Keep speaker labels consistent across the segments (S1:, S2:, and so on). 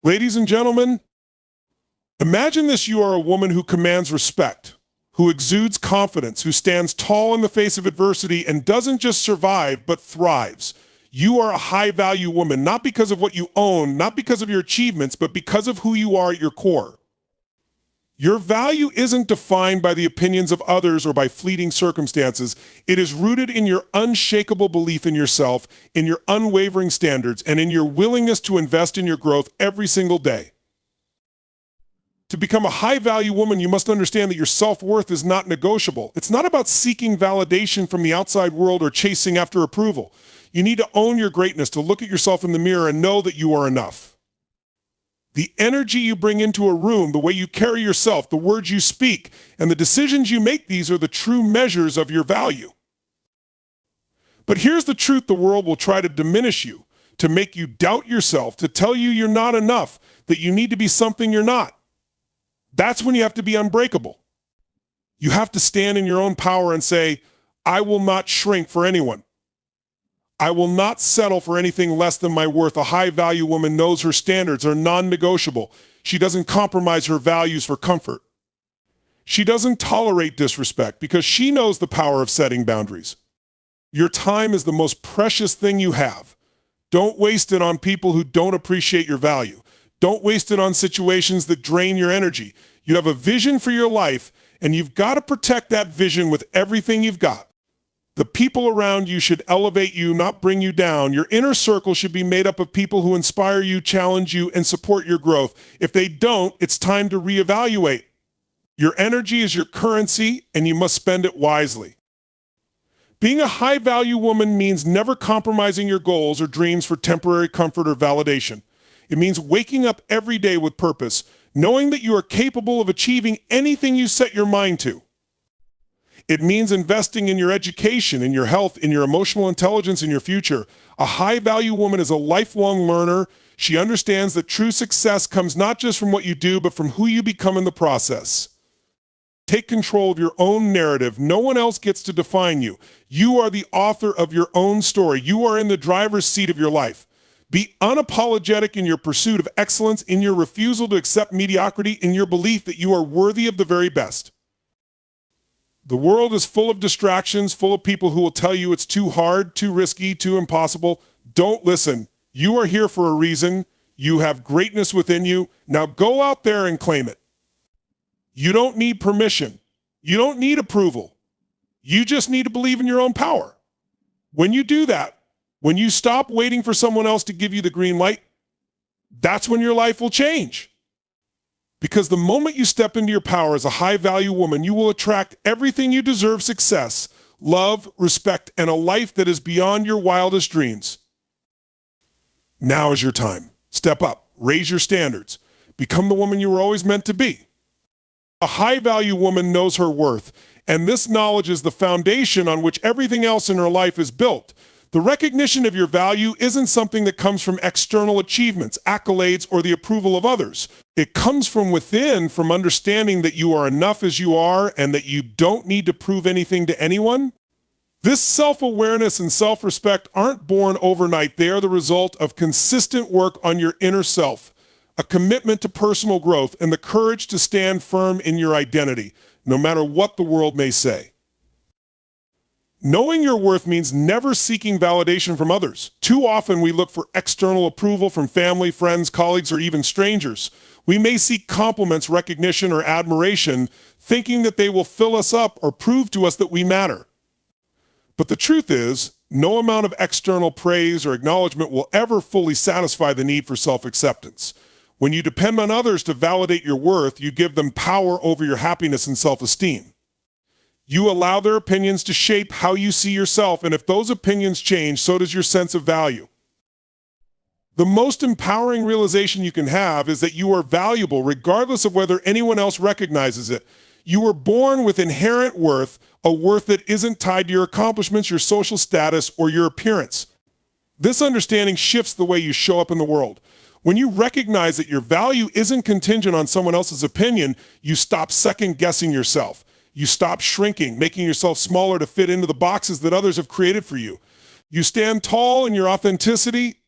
S1: Ladies and gentlemen, imagine this: you are a woman who commands respect, who exudes confidence, who stands tall in the face of adversity and doesn't just survive, but thrives. You are a high-value woman, not because of what you own, not because of your achievements, but because of who you are at your core. Your value isn't defined by the opinions of others or by fleeting circumstances. It is rooted in your unshakable belief in yourself, in your unwavering standards, and in your willingness to invest in your growth every single day. To become a high-value woman, you must understand that your self-worth is not negotiable. It's not about seeking validation from the outside world or chasing after approval. You need to own your greatness, to look at yourself in the mirror and know that you are enough. The energy you bring into a room, the way you carry yourself, the words you speak, and the decisions you make, these are the true measures of your value. But here's the truth: the world will try to diminish you, to make you doubt yourself, to tell you you're not enough, that you need to be something you're not. That's when you have to be unbreakable. You have to stand in your own power and say, I will not shrink for anyone. I will not settle for anything less than my worth. A high-value woman knows her standards are non-negotiable. She doesn't compromise her values for comfort. She doesn't tolerate disrespect because she knows the power of setting boundaries. Your time is the most precious thing you have. Don't waste it on people who don't appreciate your value. Don't waste it on situations that drain your energy. You have a vision for your life, and you've got to protect that vision with everything you've got. The people around you should elevate you, not bring you down. Your inner circle should be made up of people who inspire you, challenge you, and support your growth. If they don't, it's time to reevaluate. Your energy is your currency, and you must spend it wisely. Being a high-value woman means never compromising your goals or dreams for temporary comfort or validation. It means waking up every day with purpose, knowing that you are capable of achieving anything you set your mind to. It means investing in your education, in your health, in your emotional intelligence, in your future. A high-value woman is a lifelong learner. She understands that true success comes not just from what you do, but from who you become in the process. Take control of your own narrative. No one else gets to define you. You are the author of your own story. You are in the driver's seat of your life. Be unapologetic in your pursuit of excellence, in your refusal to accept mediocrity, in your belief that you are worthy of the very best. The world is full of distractions, full of people who will tell you it's too hard, too risky, too impossible. Don't listen. You are here for a reason. You have greatness within you. Now go out there and claim it. You don't need permission. You don't need approval. You just need to believe in your own power. When you do that, when you stop waiting for someone else to give you the green light, that's when your life will change. Because the moment you step into your power as a high-value woman, you will attract everything you deserve: success, love, respect, and a life that is beyond your wildest dreams. Now is your time. Step up, raise your standards, become the woman you were always meant to be. A high-value woman knows her worth, and this knowledge is the foundation on which everything else in her life is built. The recognition of your value isn't something that comes from external achievements, accolades, or the approval of others. It comes from within, from understanding that you are enough as you are and that you don't need to prove anything to anyone. This self-awareness and self-respect aren't born overnight. They are the result of consistent work on your inner self, a commitment to personal growth, and the courage to stand firm in your identity, no matter what the world may say. Knowing your worth means never seeking validation from others. Too often we look for external approval from family, friends, colleagues, or even strangers. We may seek compliments, recognition, or admiration, thinking that they will fill us up or prove to us that we matter. But the truth is, no amount of external praise or acknowledgement will ever fully satisfy the need for self-acceptance. When you depend on others to validate your worth, you give them power over your happiness and self-esteem. You allow their opinions to shape how you see yourself, and if those opinions change, so does your sense of value. The most empowering realization you can have is that you are valuable regardless of whether anyone else recognizes it. You were born with inherent worth, a worth that isn't tied to your accomplishments, your social status, or your appearance. This understanding shifts the way you show up in the world. When you recognize that your value isn't contingent on someone else's opinion, you stop second-guessing yourself. You stop shrinking, making yourself smaller to fit into the boxes that others have created for you. You stand tall in your authenticity,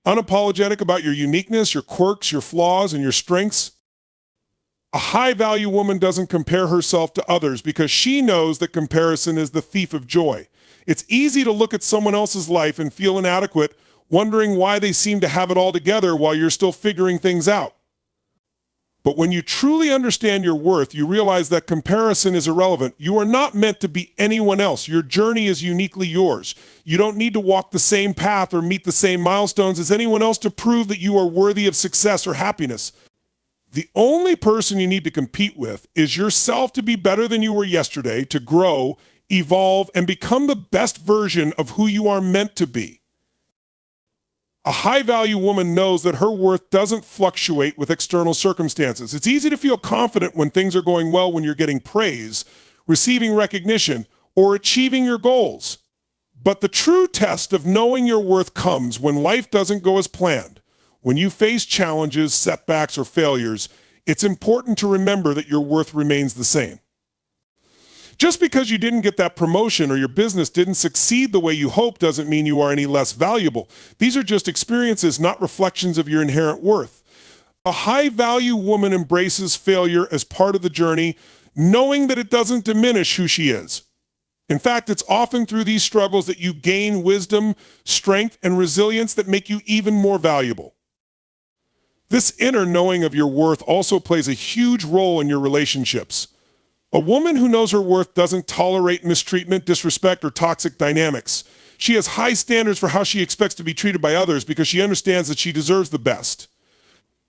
S1: unapologetic about your uniqueness, your quirks, your flaws, and your strengths. A high-value woman doesn't compare herself to others because she knows that comparison is the thief of joy. It's easy to look at someone else's life and feel inadequate, wondering why they seem to have it all together while you're still figuring things out. But when you truly understand your worth, you realize that comparison is irrelevant. You are not meant to be anyone else. Your journey is uniquely yours. You don't need to walk the same path or meet the same milestones as anyone else to prove that you are worthy of success or happiness. The only person you need to compete with is yourself to be better than you were yesterday, to grow, evolve, and become the best version of who you are meant to be. A high-value woman knows that her worth doesn't fluctuate with external circumstances. It's easy to feel confident when things are going well, when you're getting praise, receiving recognition, or achieving your goals. But the true test of knowing your worth comes when life doesn't go as planned. When you face challenges, setbacks, or failures, it's important to remember that your worth remains the same. Just because you didn't get that promotion or your business didn't succeed the way you hoped doesn't mean you are any less valuable. These are just experiences, not reflections of your inherent worth. A high-value woman embraces failure as part of the journey, knowing that it doesn't diminish who she is. In fact, it's often through these struggles that you gain wisdom, strength, and resilience that make you even more valuable. This inner knowing of your worth also plays a huge role in your relationships. A woman who knows her worth doesn't tolerate mistreatment, disrespect, or toxic dynamics. She has high standards for how she expects to be treated by others because she understands that she deserves the best.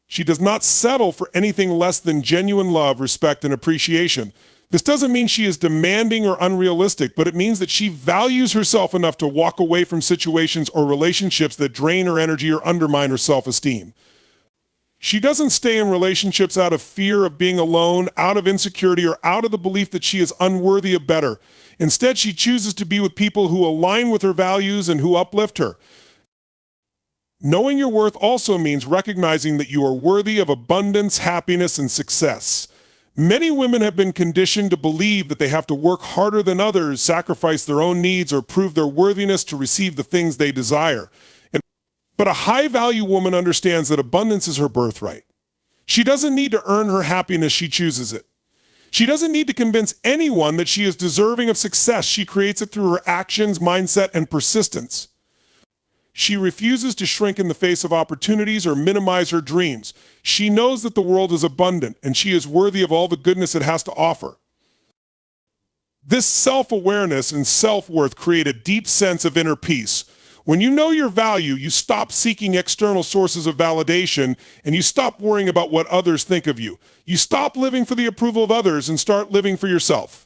S1: She does not settle for anything less than genuine love, respect, and appreciation. This doesn't mean she is demanding or unrealistic, but it means that she values herself enough to walk away from situations or relationships that drain her energy or undermine her self-esteem. She doesn't stay in relationships out of fear of being alone, out of insecurity, or out of the belief that she is unworthy of better. Instead, she chooses to be with people who align with her values and who uplift her. Knowing your worth also means recognizing that you are worthy of abundance, happiness, and success. Many women have been conditioned to believe that they have to work harder than others, sacrifice their own needs, or prove their worthiness to receive the things they desire. But a high-value woman understands that abundance is her birthright. She doesn't need to earn her happiness, she chooses it. She doesn't need to convince anyone that she is deserving of success. She creates it through her actions, mindset, and persistence. She refuses to shrink in the face of opportunities or minimize her dreams. She knows that the world is abundant and she is worthy of all the goodness it has to offer. This self-awareness and self-worth create a deep sense of inner peace. When you know your value, you stop seeking external sources of validation and you stop worrying about what others think of you. You stop living for the approval of others and start living for yourself.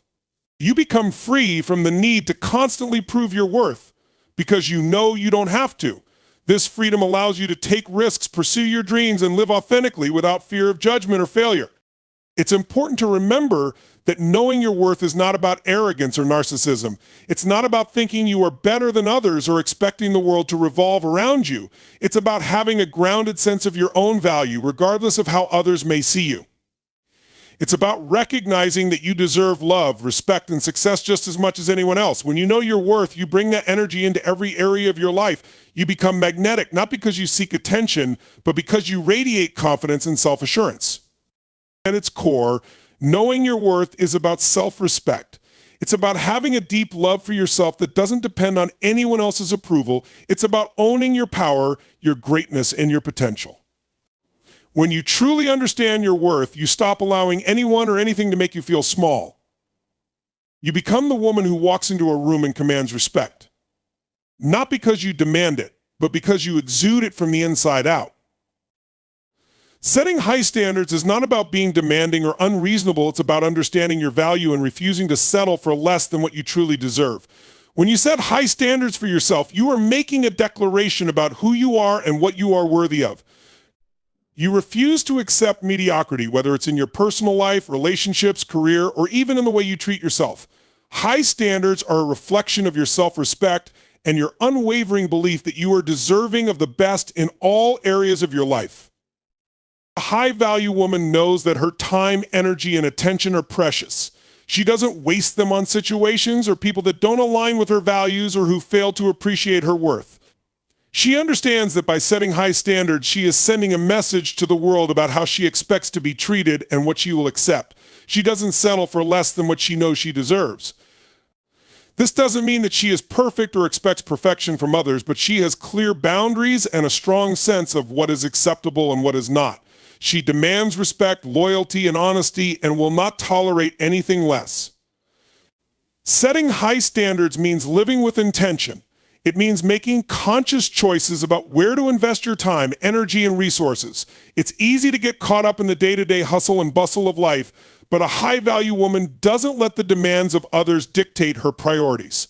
S1: You become free from the need to constantly prove your worth because you know you don't have to. This freedom allows you to take risks, pursue your dreams, and live authentically without fear of judgment or failure. It's important to remember that knowing your worth is not about arrogance or narcissism. It's not about thinking you are better than others or expecting the world to revolve around you. It's about having a grounded sense of your own value, regardless of how others may see you. It's about recognizing that you deserve love, respect, and success just as much as anyone else. When you know your worth, you bring that energy into every area of your life. You become magnetic, not because you seek attention, but because you radiate confidence and self-assurance. At its core, knowing your worth is about self-respect. It's about having a deep love for yourself that doesn't depend on anyone else's approval. It's about owning your power, your greatness, and your potential. When you truly understand your worth, you stop allowing anyone or anything to make you feel small. You become the woman who walks into a room and commands respect. Not because you demand it, but because you exude it from the inside out. Setting high standards is not about being demanding or unreasonable. It's about understanding your value and refusing to settle for less than what you truly deserve. When you set high standards for yourself, you are making a declaration about who you are and what you are worthy of. You refuse to accept mediocrity, whether it's in your personal life, relationships, career, or even in the way you treat yourself. High standards are a reflection of your self-respect and your unwavering belief that you are deserving of the best in all areas of your life. A high-value woman knows that her time, energy, and attention are precious. She doesn't waste them on situations or people that don't align with her values or who fail to appreciate her worth. She understands that by setting high standards, she is sending a message to the world about how she expects to be treated and what she will accept. She doesn't settle for less than what she knows she deserves. This doesn't mean that she is perfect or expects perfection from others, but she has clear boundaries and a strong sense of what is acceptable and what is not. She demands respect, loyalty, and honesty and will not tolerate anything less. Setting high standards means living with intention. It means making conscious choices about where to invest your time, energy, and resources. It's easy to get caught up in the day-to-day hustle and bustle of life, but a high-value woman doesn't let the demands of others dictate her priorities.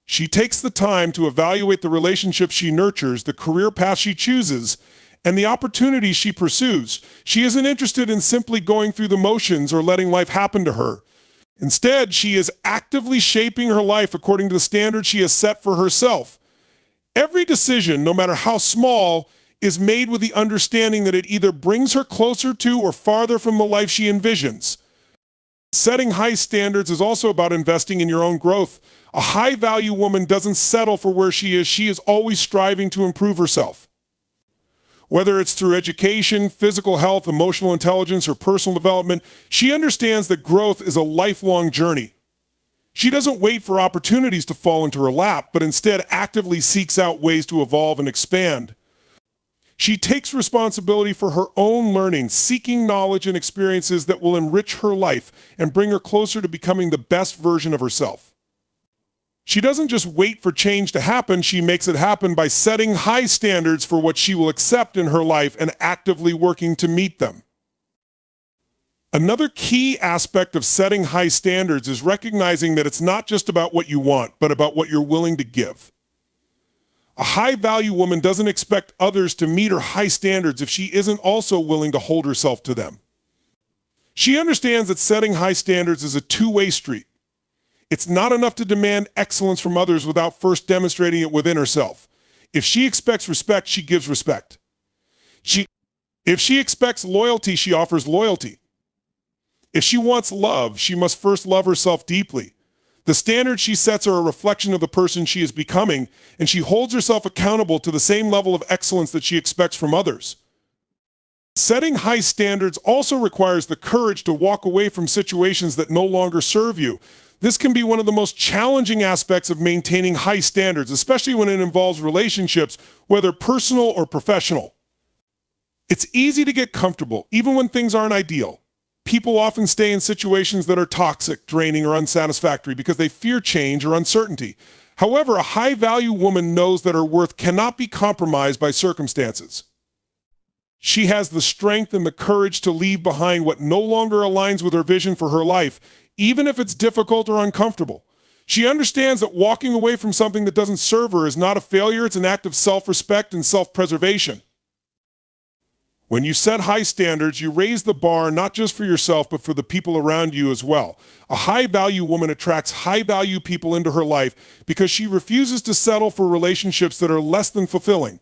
S1: She takes the time to evaluate the relationships she nurtures, the career path she chooses, and the opportunities she pursues. She isn't interested in simply going through the motions or letting life happen to her. Instead, she is actively shaping her life according to the standards she has set for herself. Every decision, no matter how small, is made with the understanding that it either brings her closer to or farther from the life she envisions. Setting high standards is also about investing in your own growth. A high-value woman doesn't settle for where she is always striving to improve herself. Whether it's through education, physical health, emotional intelligence, or personal development, she understands that growth is a lifelong journey. She doesn't wait for opportunities to fall into her lap, but instead actively seeks out ways to evolve and expand. She takes responsibility for her own learning, seeking knowledge and experiences that will enrich her life and bring her closer to becoming the best version of herself. She doesn't just wait for change to happen, she makes it happen by setting high standards for what she will accept in her life and actively working to meet them. Another key aspect of setting high standards is recognizing that it's not just about what you want, but about what you're willing to give. A high-value woman doesn't expect others to meet her high standards if she isn't also willing to hold herself to them. She understands that setting high standards is a two-way street. It's not enough to demand excellence from others without first demonstrating it within herself. If she expects respect, she gives respect. If she expects loyalty, she offers loyalty. If she wants love, she must first love herself deeply. The standards she sets are a reflection of the person she is becoming, and she holds herself accountable to the same level of excellence that she expects from others. Setting high standards also requires the courage to walk away from situations that no longer serve you. This can be one of the most challenging aspects of maintaining high standards, especially when it involves relationships, whether personal or professional. It's easy to get comfortable, even when things aren't ideal. People often stay in situations that are toxic, draining, or unsatisfactory because they fear change or uncertainty. However, a high-value woman knows that her worth cannot be compromised by circumstances. She has the strength and the courage to leave behind what no longer aligns with her vision for her life, even if it's difficult or uncomfortable. She understands that walking away from something that doesn't serve her is not a failure, it's an act of self-respect and self-preservation. When you set high standards, you raise the bar not just for yourself, but for the people around you as well. A high-value woman attracts high-value people into her life because she refuses to settle for relationships that are less than fulfilling.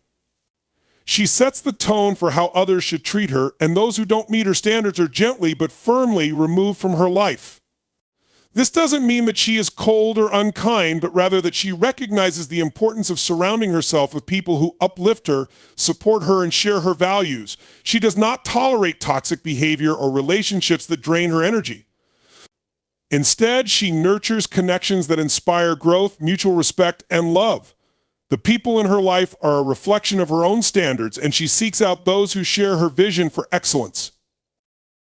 S1: She sets the tone for how others should treat her, and those who don't meet her standards are gently but firmly removed from her life. This doesn't mean that she is cold or unkind, but rather that she recognizes the importance of surrounding herself with people who uplift her, support her, and share her values. She does not tolerate toxic behavior or relationships that drain her energy. Instead, she nurtures connections that inspire growth, mutual respect, and love. The people in her life are a reflection of her own standards, and she seeks out those who share her vision for excellence.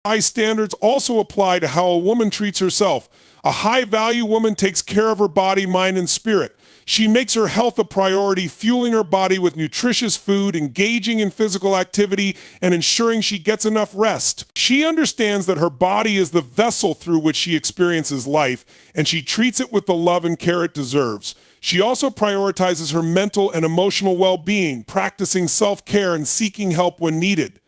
S1: High standards also apply to how a woman treats herself. A high-value woman takes care of her body, mind, and spirit. She makes her health a priority, fueling her body with nutritious food, engaging in physical activity, and ensuring she gets enough rest. She understands that her body is the vessel through which she experiences life, and she treats it with the love and care it deserves. She also prioritizes her mental and emotional well-being, practicing self-care and seeking help when needed.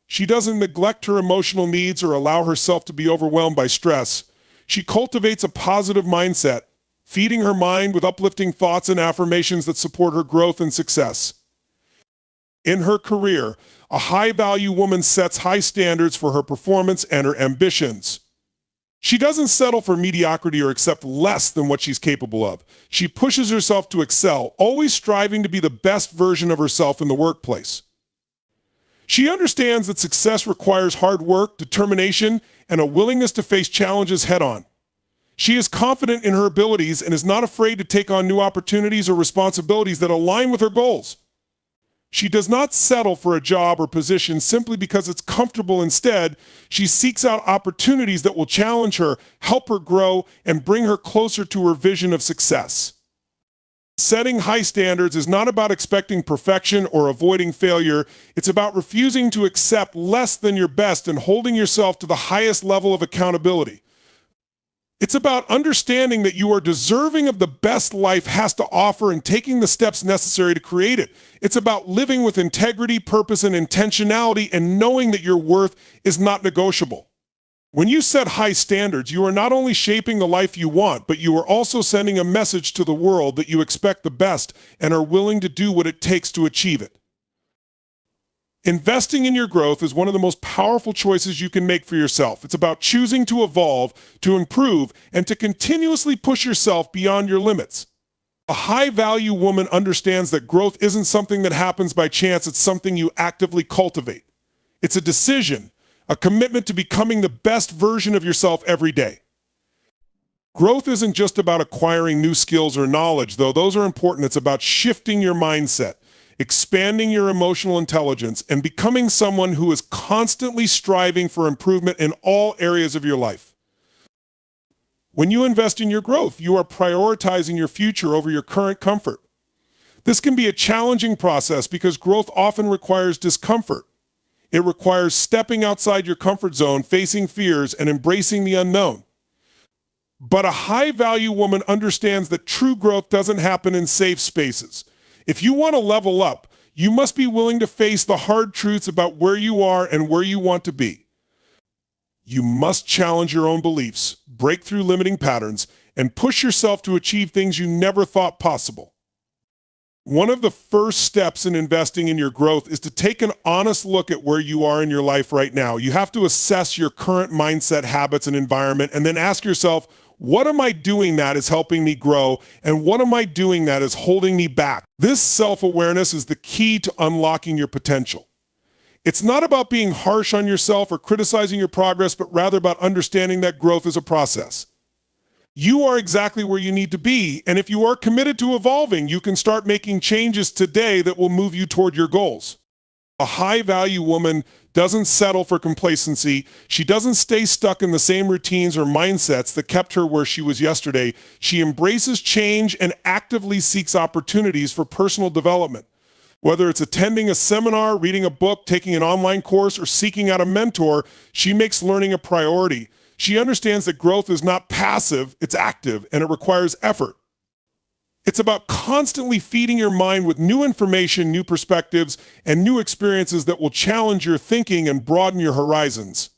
S1: She doesn't neglect her emotional needs or allow herself to be overwhelmed by stress. She cultivates a positive mindset, feeding her mind with uplifting thoughts and affirmations that support her growth and success. In her career, a high-value woman sets high standards for her performance and her ambitions. She doesn't settle for mediocrity or accept less than what she's capable of. She pushes herself to excel, always striving to be the best version of herself in the workplace. She understands that success requires hard work, determination, and a willingness to face challenges head-on. She is confident in her abilities and is not afraid to take on new opportunities or responsibilities that align with her goals. She does not settle for a job or position simply because it's comfortable. Instead, she seeks out opportunities that will challenge her, help her grow, and bring her closer to her vision of success. Setting high standards is not about expecting perfection or avoiding failure. It's about refusing to accept less than your best and holding yourself to the highest level of accountability. It's about understanding that you are deserving of the best life has to offer and taking the steps necessary to create it. It's about living with integrity, purpose, and intentionality and knowing that your worth is not negotiable. When you set high standards, you are not only shaping the life you want, but you are also sending a message to the world that you expect the best and are willing to do what it takes to achieve it. Investing in your growth is one of the most powerful choices you can make for yourself. It's about choosing to evolve, to improve, and to continuously push yourself beyond your limits. A high-value woman understands that growth isn't something that happens by chance, it's something you actively cultivate. It's a decision, a commitment to becoming the best version of yourself every day. Growth isn't just about acquiring new skills or knowledge, though those are important. It's about shifting your mindset, expanding your emotional intelligence, and becoming someone who is constantly striving for improvement in all areas of your life. When you invest in your growth, you are prioritizing your future over your current comfort. This can be a challenging process because growth often requires discomfort. It requires stepping outside your comfort zone, facing fears, and embracing the unknown. But a high-value woman understands that true growth doesn't happen in safe spaces. If you want to level up, you must be willing to face the hard truths about where you are and where you want to be. You must challenge your own beliefs, break through limiting patterns, and push yourself to achieve things you never thought possible. One of the first steps in investing in your growth is to take an honest look at where you are in your life right now. You have to assess your current mindset, habits, and environment, and then ask yourself, what am I doing that is helping me grow, and what am I doing that is holding me back? This self-awareness is the key to unlocking your potential. It's not about being harsh on yourself or criticizing your progress, but rather about understanding that growth is a process. You are exactly where you need to be, and if you are committed to evolving, you can start making changes today that will move you toward your goals. A high-value woman doesn't settle for complacency. She doesn't stay stuck in the same routines or mindsets that kept her where she was yesterday. She embraces change and actively seeks opportunities for personal development. Whether it's attending a seminar, reading a book, taking an online course, or seeking out a mentor, she makes learning a priority. She understands that growth is not passive, it's active, and it requires effort. It's about constantly feeding your mind with new information, new perspectives, and new experiences that will challenge your thinking and broaden your horizons.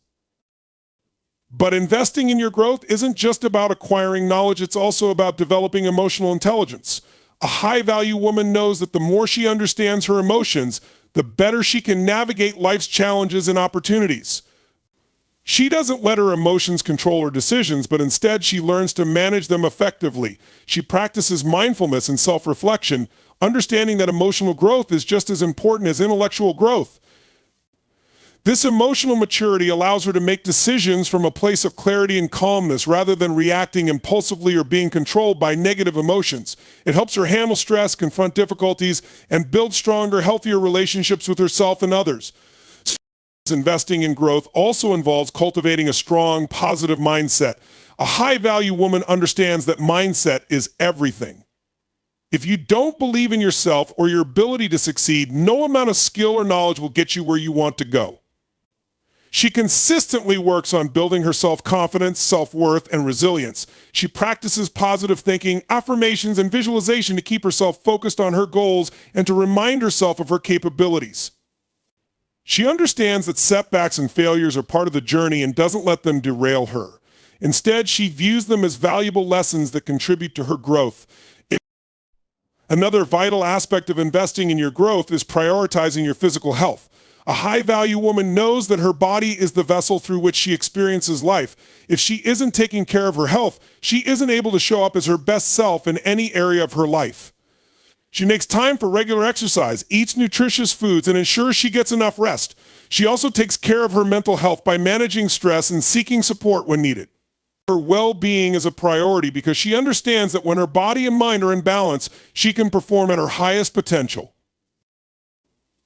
S1: But investing in your growth isn't just about acquiring knowledge, it's also about developing emotional intelligence. A high-value woman knows that the more she understands her emotions, the better she can navigate life's challenges and opportunities. She doesn't let her emotions control her decisions, but instead she learns to manage them effectively. She practices mindfulness and self-reflection, understanding that emotional growth is just as important as intellectual growth. This emotional maturity allows her to make decisions from a place of clarity and calmness rather than reacting impulsively or being controlled by negative emotions. It helps her handle stress, confront difficulties, and build stronger, healthier relationships with herself and others. Investing in growth also involves cultivating a strong, positive mindset. A high-value woman understands that mindset is everything. If you don't believe in yourself or your ability to succeed, no amount of skill or knowledge will get you where you want to go. She consistently works on building her self-confidence, self-worth, and resilience. She practices positive thinking, affirmations, and visualization to keep herself focused on her goals and to remind herself of her capabilities. She understands that setbacks and failures are part of the journey and doesn't let them derail her. Instead, she views them as valuable lessons that contribute to her growth. Another vital aspect of investing in your growth is prioritizing your physical health. A high-value woman knows that her body is the vessel through which she experiences life. If she isn't taking care of her health, she isn't able to show up as her best self in any area of her life. She makes time for regular exercise, eats nutritious foods, and ensures she gets enough rest. She also takes care of her mental health by managing stress and seeking support when needed. Her well-being is a priority because she understands that when her body and mind are in balance, she can perform at her highest potential.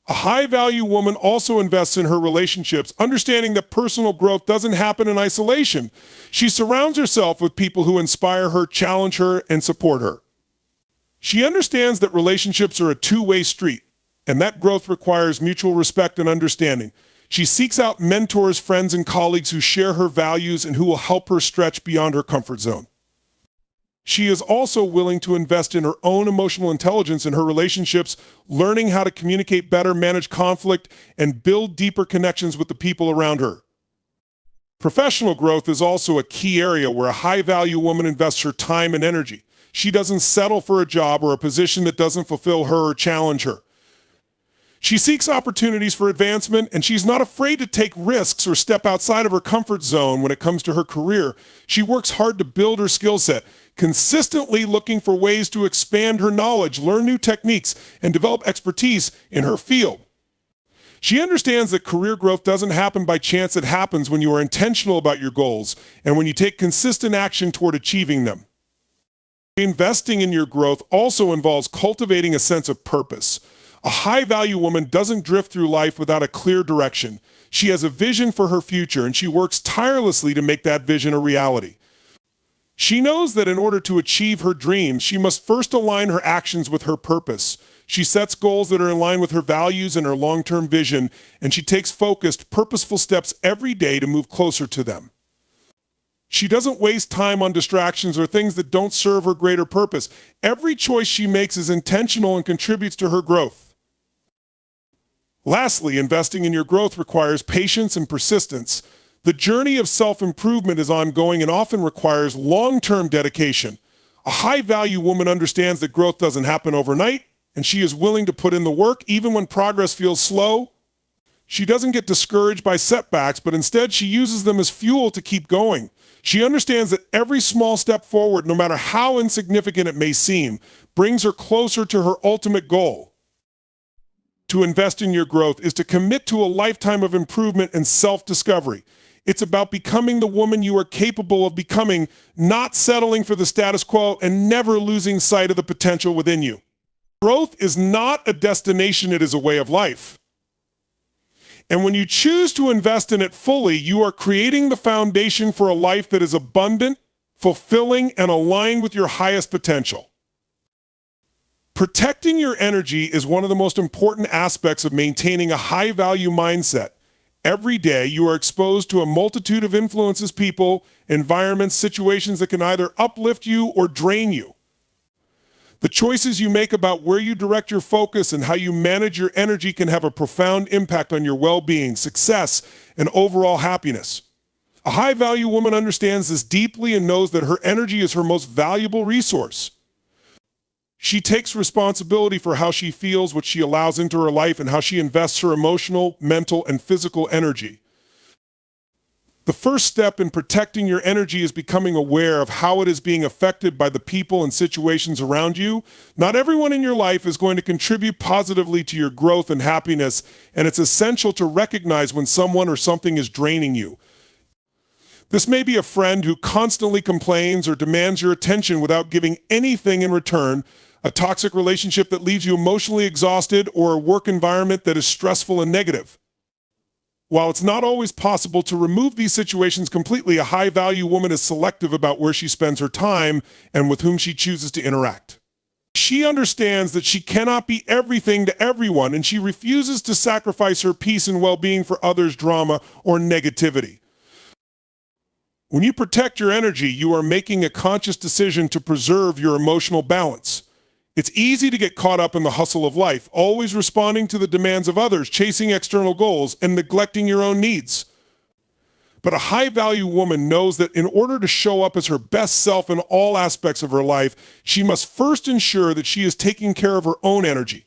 S1: A high-value woman also invests in her relationships, understanding that personal growth doesn't happen in isolation. She surrounds herself with people who inspire her, challenge her, and support her. She understands that relationships are a two-way street, and that growth requires mutual respect and understanding. She seeks out mentors, friends, and colleagues who share her values and who will help her stretch beyond her comfort zone. She is also willing to invest in her own emotional intelligence in her relationships, learning how to communicate better, manage conflict, and build deeper connections with the people around her. Professional growth is also a key area where a high-value woman invests her time and energy. She doesn't settle for a job or a position that doesn't fulfill her or challenge her. She seeks opportunities for advancement, and she's not afraid to take risks or step outside of her comfort zone when it comes to her career. She works hard to build her skill set, consistently looking for ways to expand her knowledge, learn new techniques, and develop expertise in her field. She understands that career growth doesn't happen by chance. It happens when you are intentional about your goals and when you take consistent action toward achieving them. Investing in your growth also involves cultivating a sense of purpose. A high-value woman doesn't drift through life without a clear direction. She has a vision for her future, and she works tirelessly to make that vision a reality. She knows that in order to achieve her dreams, she must first align her actions with her purpose. She sets goals that are in line with her values and her long-term vision, and she takes focused, purposeful steps every day to move closer to them. She doesn't waste time on distractions or things that don't serve her greater purpose. Every choice she makes is intentional and contributes to her growth. Lastly, investing in your growth requires patience and persistence. The journey of self-improvement is ongoing and often requires long-term dedication. A high-value woman understands that growth doesn't happen overnight, and she is willing to put in the work even when progress feels slow. She doesn't get discouraged by setbacks, but instead she uses them as fuel to keep going. She understands that every small step forward, no matter how insignificant it may seem, brings her closer to her ultimate goal. To invest in your growth is to commit to a lifetime of improvement and self-discovery. It's about becoming the woman you are capable of becoming, not settling for the status quo and never losing sight of the potential within you. Growth is not a destination, it is a way of life. And when you choose to invest in it fully, you are creating the foundation for a life that is abundant, fulfilling, and aligned with your highest potential. Protecting your energy is one of the most important aspects of maintaining a high-value mindset. Every day, you are exposed to a multitude of influences, people, environments, situations that can either uplift you or drain you. The choices you make about where you direct your focus and how you manage your energy can have a profound impact on your well-being, success, and overall happiness. A high-value woman understands this deeply and knows that her energy is her most valuable resource. She takes responsibility for how she feels, what she allows into her life, and how she invests her emotional, mental, and physical energy. The first step in protecting your energy is becoming aware of how it is being affected by the people and situations around you. Not everyone in your life is going to contribute positively to your growth and happiness, and it's essential to recognize when someone or something is draining you. This may be a friend who constantly complains or demands your attention without giving anything in return, a toxic relationship that leaves you emotionally exhausted, or a work environment that is stressful and negative. While it's not always possible to remove these situations completely, a high-value woman is selective about where she spends her time and with whom she chooses to interact. She understands that she cannot be everything to everyone, and she refuses to sacrifice her peace and well-being for others' drama or negativity. When you protect your energy, you are making a conscious decision to preserve your emotional balance. It's easy to get caught up in the hustle of life, always responding to the demands of others, chasing external goals, and neglecting your own needs. But a high-value woman knows that in order to show up as her best self in all aspects of her life, she must first ensure that she is taking care of her own energy.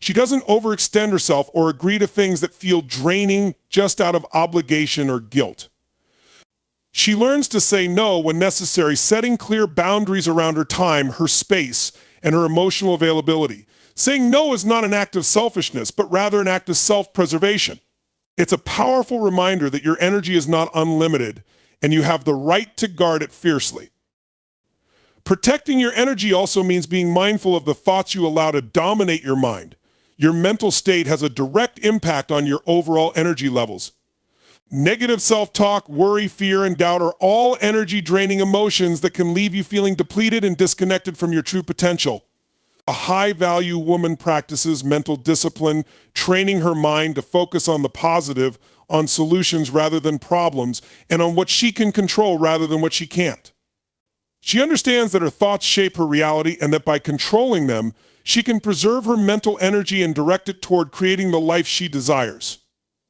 S1: She doesn't overextend herself or agree to things that feel draining just out of obligation or guilt. She learns to say no when necessary, setting clear boundaries around her time, her space, and her emotional availability. Saying no is not an act of selfishness, but rather an act of self-preservation. It's a powerful reminder that your energy is not unlimited, and you have the right to guard it fiercely. Protecting your energy also means being mindful of the thoughts you allow to dominate your mind. Your mental state has a direct impact on your overall energy levels. Negative self-talk, worry, fear, and doubt are all energy-draining emotions that can leave you feeling depleted and disconnected from your true potential. A high-value woman practices mental discipline, training her mind to focus on the positive, on solutions rather than problems, and on what she can control rather than what she can't. She understands that her thoughts shape her reality and that by controlling them, she can preserve her mental energy and direct it toward creating the life she desires.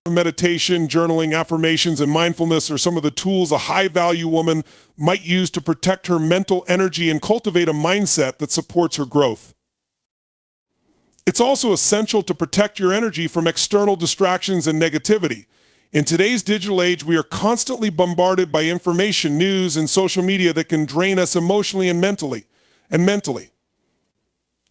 S1: Meditation, journaling, affirmations, and mindfulness are some of the tools a high-value woman might use to protect her mental energy and cultivate a mindset that supports her growth. It's also essential to protect your energy from external distractions and negativity. In today's digital age, we are constantly bombarded by information, news, and social media that can drain us emotionally and mentally.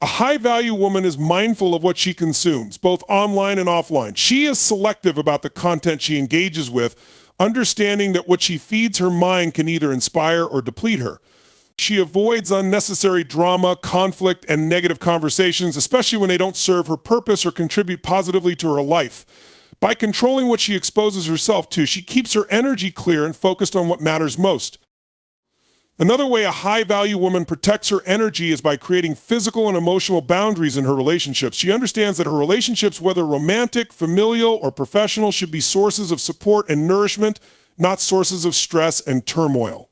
S1: A high-value woman is mindful of what she consumes, both online and offline. She is selective about the content she engages with, understanding that what she feeds her mind can either inspire or deplete her. She avoids unnecessary drama, conflict, and negative conversations, especially when they don't serve her purpose or contribute positively to her life. By controlling what she exposes herself to, she keeps her energy clear and focused on what matters most. Another way a high-value woman protects her energy is by creating physical and emotional boundaries in her relationships. She understands that her relationships, whether romantic, familial, or professional, should be sources of support and nourishment, not sources of stress and turmoil.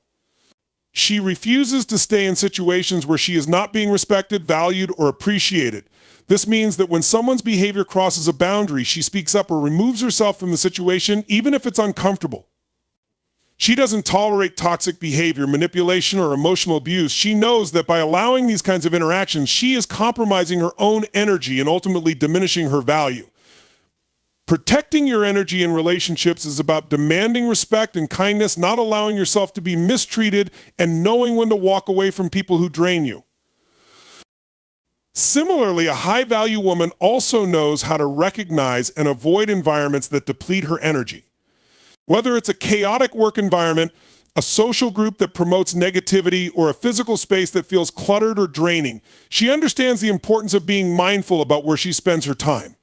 S1: She refuses to stay in situations where she is not being respected, valued, or appreciated. This means that when someone's behavior crosses a boundary, she speaks up or removes herself from the situation, even if it's uncomfortable. She doesn't tolerate toxic behavior, manipulation, or emotional abuse. She knows that by allowing these kinds of interactions, she is compromising her own energy and ultimately diminishing her value. Protecting your energy in relationships is about demanding respect and kindness, not allowing yourself to be mistreated, and knowing when to walk away from people who drain you. Similarly, a high-value woman also knows how to recognize and avoid environments that deplete her energy. Whether it's a chaotic work environment, a social group that promotes negativity, or a physical space that feels cluttered or draining, she understands the importance of being mindful about where she spends her time.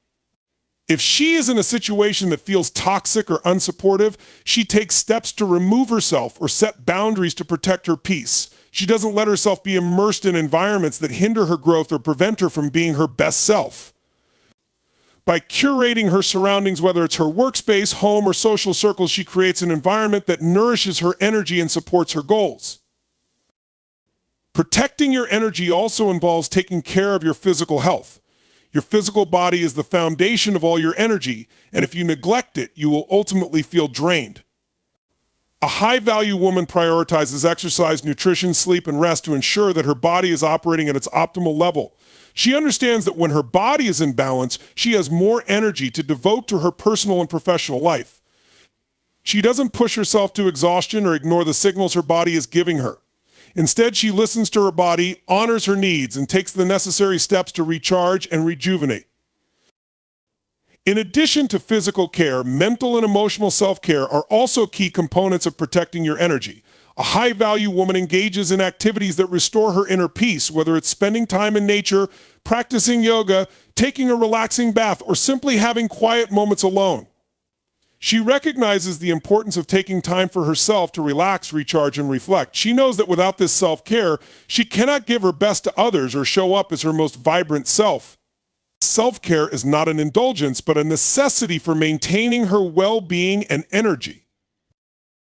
S1: If she is in a situation that feels toxic or unsupportive, she takes steps to remove herself or set boundaries to protect her peace. She doesn't let herself be immersed in environments that hinder her growth or prevent her from being her best self. By curating her surroundings, whether it's her workspace, home, or social circles, she creates an environment that nourishes her energy and supports her goals. Protecting your energy also involves taking care of your physical health. Your physical body is the foundation of all your energy, and if you neglect it, you will ultimately feel drained. A high-value woman prioritizes exercise, nutrition, sleep, and rest to ensure that her body is operating at its optimal level. She understands that when her body is in balance, she has more energy to devote to her personal and professional life. She doesn't push herself to exhaustion or ignore the signals her body is giving her. Instead, she listens to her body, honors her needs, and takes the necessary steps to recharge and rejuvenate. In addition to physical care, mental and emotional self-care are also key components of protecting your energy. A high-value woman engages in activities that restore her inner peace, whether it's spending time in nature, practicing yoga, taking a relaxing bath, or simply having quiet moments alone. She recognizes the importance of taking time for herself to relax, recharge, and reflect. She knows that without this self-care, she cannot give her best to others or show up as her most vibrant self. Self-care is not an indulgence, but a necessity for maintaining her well-being and energy.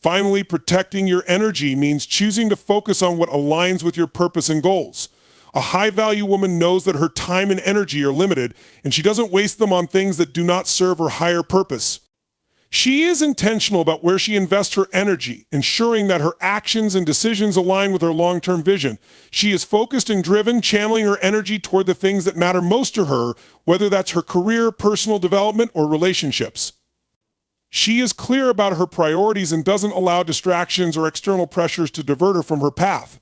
S1: Finally, protecting your energy means choosing to focus on what aligns with your purpose and goals. A high-value woman knows that her time and energy are limited, and she doesn't waste them on things that do not serve her higher purpose. She is intentional about where she invests her energy, ensuring that her actions and decisions align with her long-term vision. She is focused and driven, channeling her energy toward the things that matter most to her, whether that's her career, personal development, or relationships. She is clear about her priorities and doesn't allow distractions or external pressures to divert her from her path.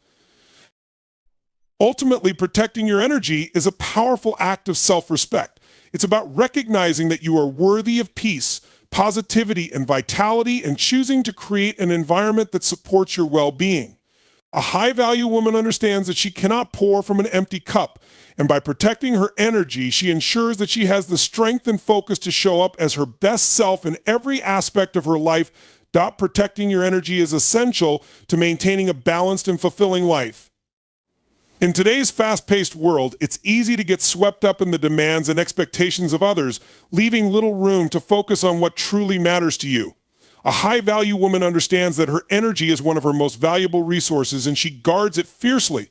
S1: Ultimately, protecting your energy is a powerful act of self-respect. It's about recognizing that you are worthy of peace, positivity, and vitality, and choosing to create an environment that supports your well-being. A high-value woman understands that she cannot pour from an empty cup, and by protecting her energy, she ensures that she has the strength and focus to show up as her best self in every aspect of her life. Protecting your energy is essential to maintaining a balanced and fulfilling life. In today's fast-paced world, it's easy to get swept up in the demands and expectations of others, leaving little room to focus on what truly matters to you. A high-value woman understands that her energy is one of her most valuable resources, and she guards it fiercely.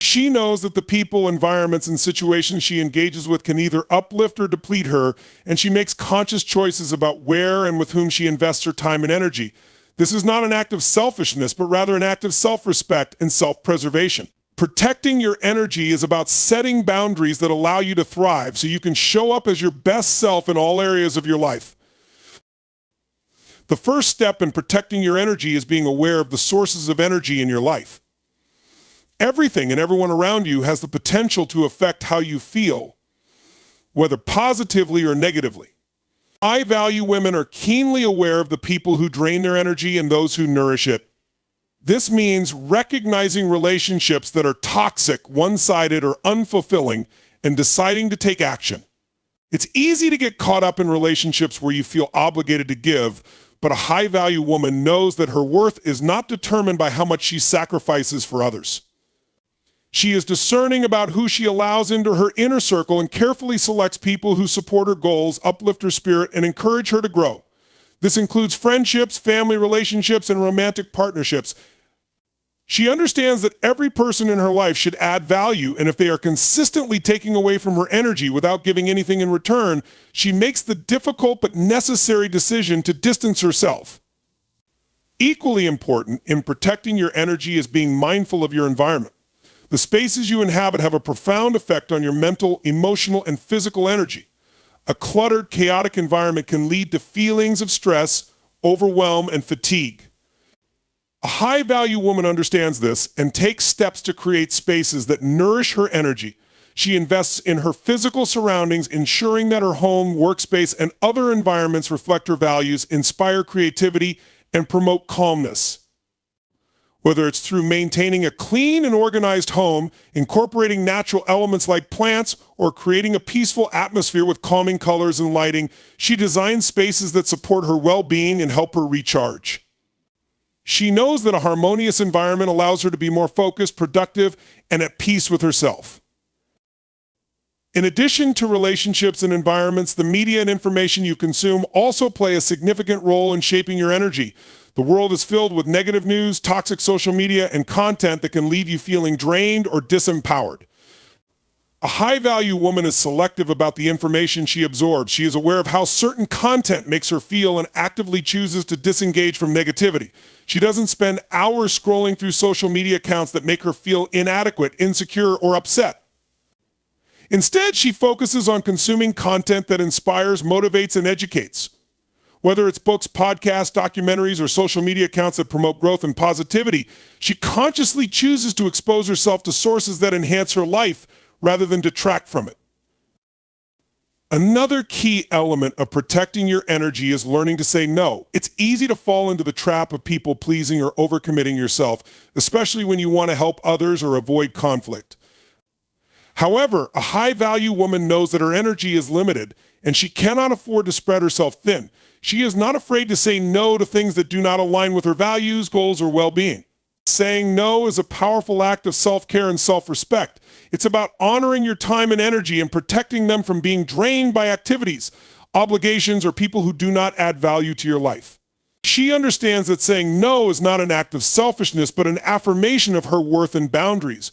S1: She knows that the people, environments, and situations she engages with can either uplift or deplete her, and she makes conscious choices about where and with whom she invests her time and energy. This is not an act of selfishness, but rather an act of self-respect and self-preservation. Protecting your energy is about setting boundaries that allow you to thrive so you can show up as your best self in all areas of your life. The first step in protecting your energy is being aware of the sources of energy in your life. Everything and everyone around you has the potential to affect how you feel, whether positively or negatively. High-value women are keenly aware of the people who drain their energy and those who nourish it. This means recognizing relationships that are toxic, one-sided, or unfulfilling, and deciding to take action. It's easy to get caught up in relationships where you feel obligated to give, but a high-value woman knows that her worth is not determined by how much she sacrifices for others. She is discerning about who she allows into her inner circle and carefully selects people who support her goals, uplift her spirit, and encourage her to grow. This includes friendships, family relationships, and romantic partnerships. She understands that every person in her life should add value, and if they are consistently taking away from her energy without giving anything in return, she makes the difficult but necessary decision to distance herself. Equally important in protecting your energy is being mindful of your environment. The spaces you inhabit have a profound effect on your mental, emotional, and physical energy. A cluttered, chaotic environment can lead to feelings of stress, overwhelm, and fatigue. A high-value woman understands this and takes steps to create spaces that nourish her energy. She invests in her physical surroundings, ensuring that her home, workspace, and other environments reflect her values, inspire creativity, and promote calmness. Whether it's through maintaining a clean and organized home, incorporating natural elements like plants, or creating a peaceful atmosphere with calming colors and lighting, she designs spaces that support her well-being and help her recharge. She knows that a harmonious environment allows her to be more focused, productive, and at peace with herself. In addition to relationships and environments, the media and information you consume also play a significant role in shaping your energy. The world is filled with negative news, toxic social media, and content that can leave you feeling drained or disempowered. A high-value woman is selective about the information she absorbs. She is aware of how certain content makes her feel and actively chooses to disengage from negativity. She doesn't spend hours scrolling through social media accounts that make her feel inadequate, insecure, or upset. Instead, she focuses on consuming content that inspires, motivates, and educates. Whether it's books, podcasts, documentaries, or social media accounts that promote growth and positivity, she consciously chooses to expose herself to sources that enhance her life rather than detract from it. Another key element of protecting your energy is learning to say no. It's easy to fall into the trap of people-pleasing or overcommitting yourself, especially when you want to help others or avoid conflict. However, a high-value woman knows that her energy is limited, and she cannot afford to spread herself thin. She is not afraid to say no to things that do not align with her values, goals, or well-being. Saying no is a powerful act of self-care and self-respect. It's about honoring your time and energy and protecting them from being drained by activities, obligations, or people who do not add value to your life. She understands that saying no is not an act of selfishness, but an affirmation of her worth and boundaries.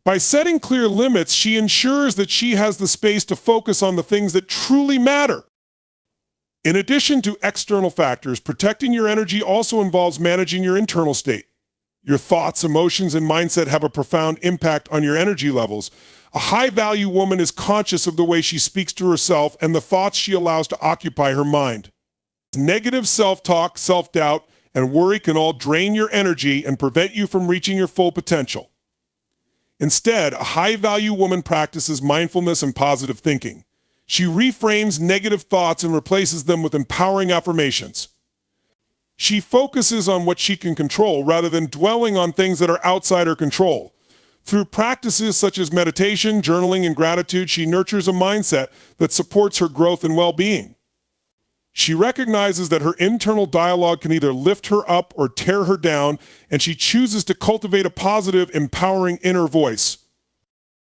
S1: By setting clear limits, she ensures that she has the space to focus on the things that truly matter. In addition to external factors, protecting your energy also involves managing your internal state. Your thoughts, emotions, and mindset have a profound impact on your energy levels. A high-value woman is conscious of the way she speaks to herself and the thoughts she allows to occupy her mind. Negative self-talk, self-doubt, and worry can all drain your energy and prevent you from reaching your full potential. Instead, a high-value woman practices mindfulness and positive thinking. She reframes negative thoughts and replaces them with empowering affirmations. She focuses on what she can control rather than dwelling on things that are outside her control. Through practices such as meditation, journaling, and gratitude, she nurtures a mindset that supports her growth and well-being. She recognizes that her internal dialogue can either lift her up or tear her down, and she chooses to cultivate a positive, empowering inner voice.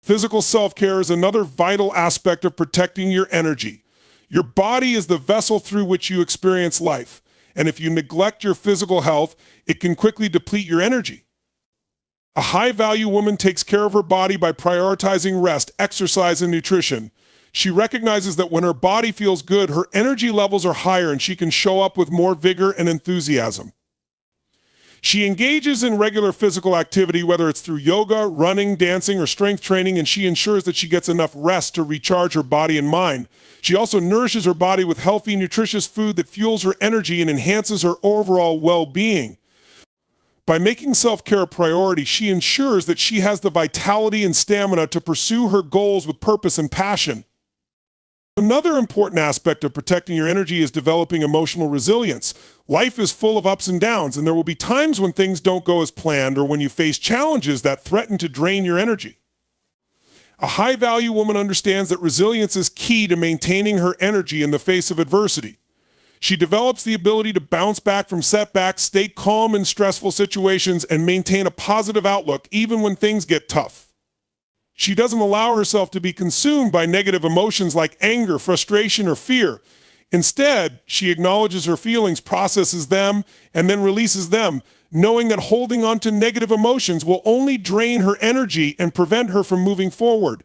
S1: Physical self-care is another vital aspect of protecting your energy. Your body is the vessel through which you experience life, and if you neglect your physical health, it can quickly deplete your energy. A high-value woman takes care of her body by prioritizing rest, exercise, and nutrition. She recognizes that when her body feels good, her energy levels are higher and she can show up with more vigor and enthusiasm. She engages in regular physical activity, whether it's through yoga, running, dancing, or strength training, and she ensures that she gets enough rest to recharge her body and mind. She also nourishes her body with healthy, nutritious food that fuels her energy and enhances her overall well-being. By making self-care a priority, she ensures that she has the vitality and stamina to pursue her goals with purpose and passion. Another important aspect of protecting your energy is developing emotional resilience. Life is full of ups and downs, and there will be times when things don't go as planned or when you face challenges that threaten to drain your energy. A high-value woman understands that resilience is key to maintaining her energy in the face of adversity. She develops the ability to bounce back from setbacks, stay calm in stressful situations, and maintain a positive outlook even when things get tough. She doesn't allow herself to be consumed by negative emotions like anger, frustration, or fear. Instead, she acknowledges her feelings, processes them, and then releases them, knowing that holding on to negative emotions will only drain her energy and prevent her from moving forward.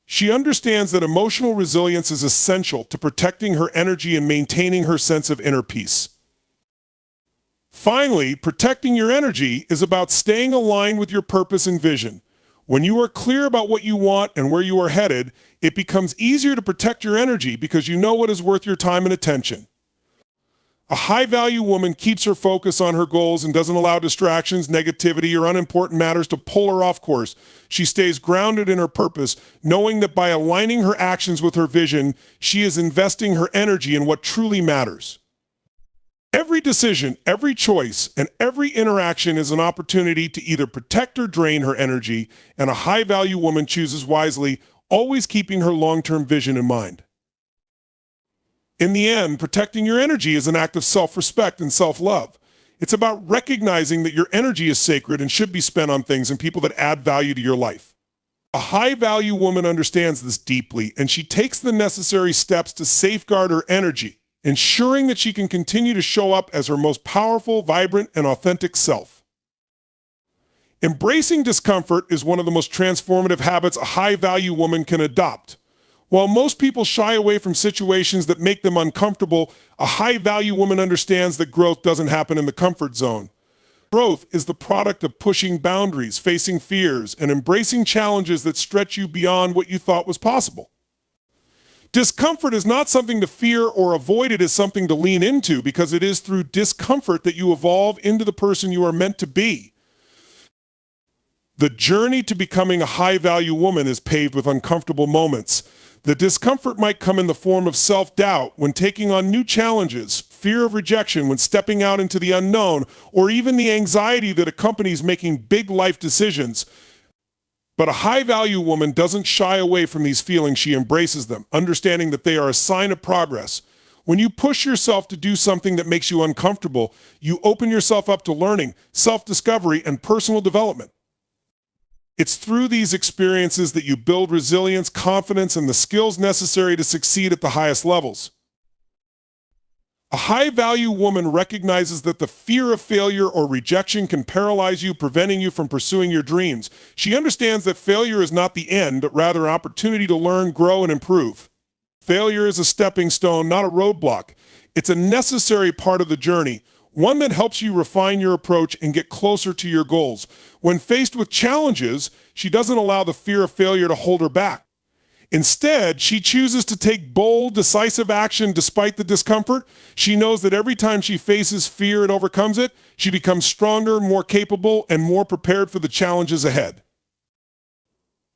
S1: She understands that emotional resilience is essential to protecting her energy and maintaining her sense of inner peace. Finally, protecting your energy is about staying aligned with your purpose and vision. When you are clear about what you want and where you are headed, it becomes easier to protect your energy because you know what is worth your time and attention. A high-value woman keeps her focus on her goals and doesn't allow distractions, negativity, or unimportant matters to pull her off course. She stays grounded in her purpose, knowing that by aligning her actions with her vision, she is investing her energy in what truly matters. Every decision, every choice, and every interaction is an opportunity to either protect or drain her energy, and a high-value woman chooses wisely, always keeping her long-term vision in mind. In the end, protecting your energy is an act of self-respect and self-love. It's about recognizing that your energy is sacred and should be spent on things and people that add value to your life. A high-value woman understands this deeply, and she takes the necessary steps to safeguard her energy, ensuring that she can continue to show up as her most powerful, vibrant, and authentic self. Embracing discomfort is one of the most transformative habits a high-value woman can adopt. While most people shy away from situations that make them uncomfortable, a high-value woman understands that growth doesn't happen in the comfort zone. Growth is the product of pushing boundaries, facing fears, and embracing challenges that stretch you beyond what you thought was possible. Discomfort is not something to fear or avoid, it is something to lean into, because it is through discomfort that you evolve into the person you are meant to be. The journey to becoming a high-value woman is paved with uncomfortable moments. The discomfort might come in the form of self-doubt when taking on new challenges, fear of rejection when stepping out into the unknown, or even the anxiety that accompanies making big life decisions. But a high-value woman doesn't shy away from these feelings, she embraces them, understanding that they are a sign of progress. When you push yourself to do something that makes you uncomfortable, you open yourself up to learning, self-discovery, and personal development. It's through these experiences that you build resilience, confidence, and the skills necessary to succeed at the highest levels. A high-value woman recognizes that the fear of failure or rejection can paralyze you, preventing you from pursuing your dreams. She understands that failure is not the end, but rather an opportunity to learn, grow, and improve. Failure is a stepping stone, not a roadblock. It's a necessary part of the journey, one that helps you refine your approach and get closer to your goals. When faced with challenges, she doesn't allow the fear of failure to hold her back. Instead, she chooses to take bold, decisive action despite the discomfort. She knows that every time she faces fear and overcomes it, she becomes stronger, more capable, and more prepared for the challenges ahead.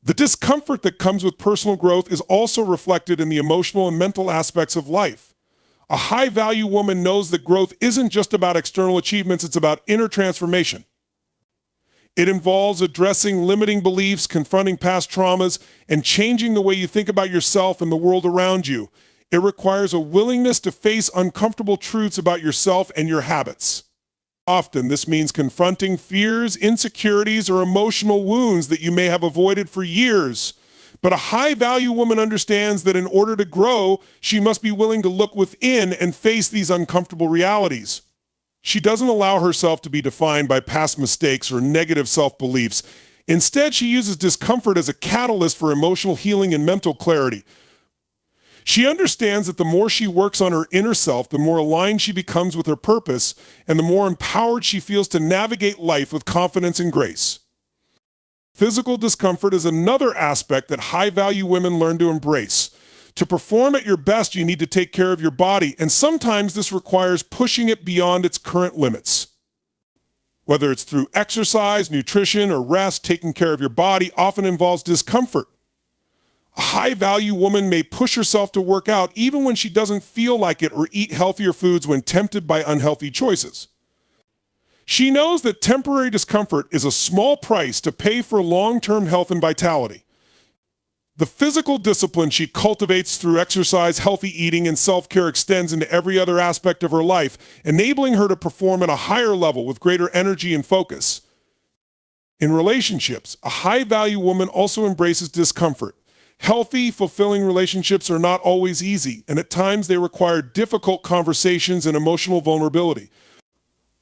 S1: The discomfort that comes with personal growth is also reflected in the emotional and mental aspects of life. A high-value woman knows that growth isn't just about external achievements, it's about inner transformation. It involves addressing limiting beliefs, confronting past traumas, and changing the way you think about yourself and the world around you. It requires a willingness to face uncomfortable truths about yourself and your habits. Often, this means confronting fears, insecurities, or emotional wounds that you may have avoided for years. But a high-value woman understands that in order to grow, she must be willing to look within and face these uncomfortable realities. She doesn't allow herself to be defined by past mistakes or negative self-beliefs. Instead, she uses discomfort as a catalyst for emotional healing and mental clarity. She understands that the more she works on her inner self, the more aligned she becomes with her purpose, and the more empowered she feels to navigate life with confidence and grace. Physical discomfort is another aspect that high-value women learn to embrace. To perform at your best, you need to take care of your body, and sometimes this requires pushing it beyond its current limits. Whether it's through exercise, nutrition, or rest, taking care of your body often involves discomfort. A high-value woman may push herself to work out even when she doesn't feel like it or eat healthier foods when tempted by unhealthy choices. She knows that temporary discomfort is a small price to pay for long-term health and vitality. The physical discipline she cultivates through exercise, healthy eating, and self-care extends into every other aspect of her life, enabling her to perform at a higher level with greater energy and focus. In relationships, a high-value woman also embraces discomfort. Healthy, fulfilling relationships are not always easy, and at times they require difficult conversations and emotional vulnerability.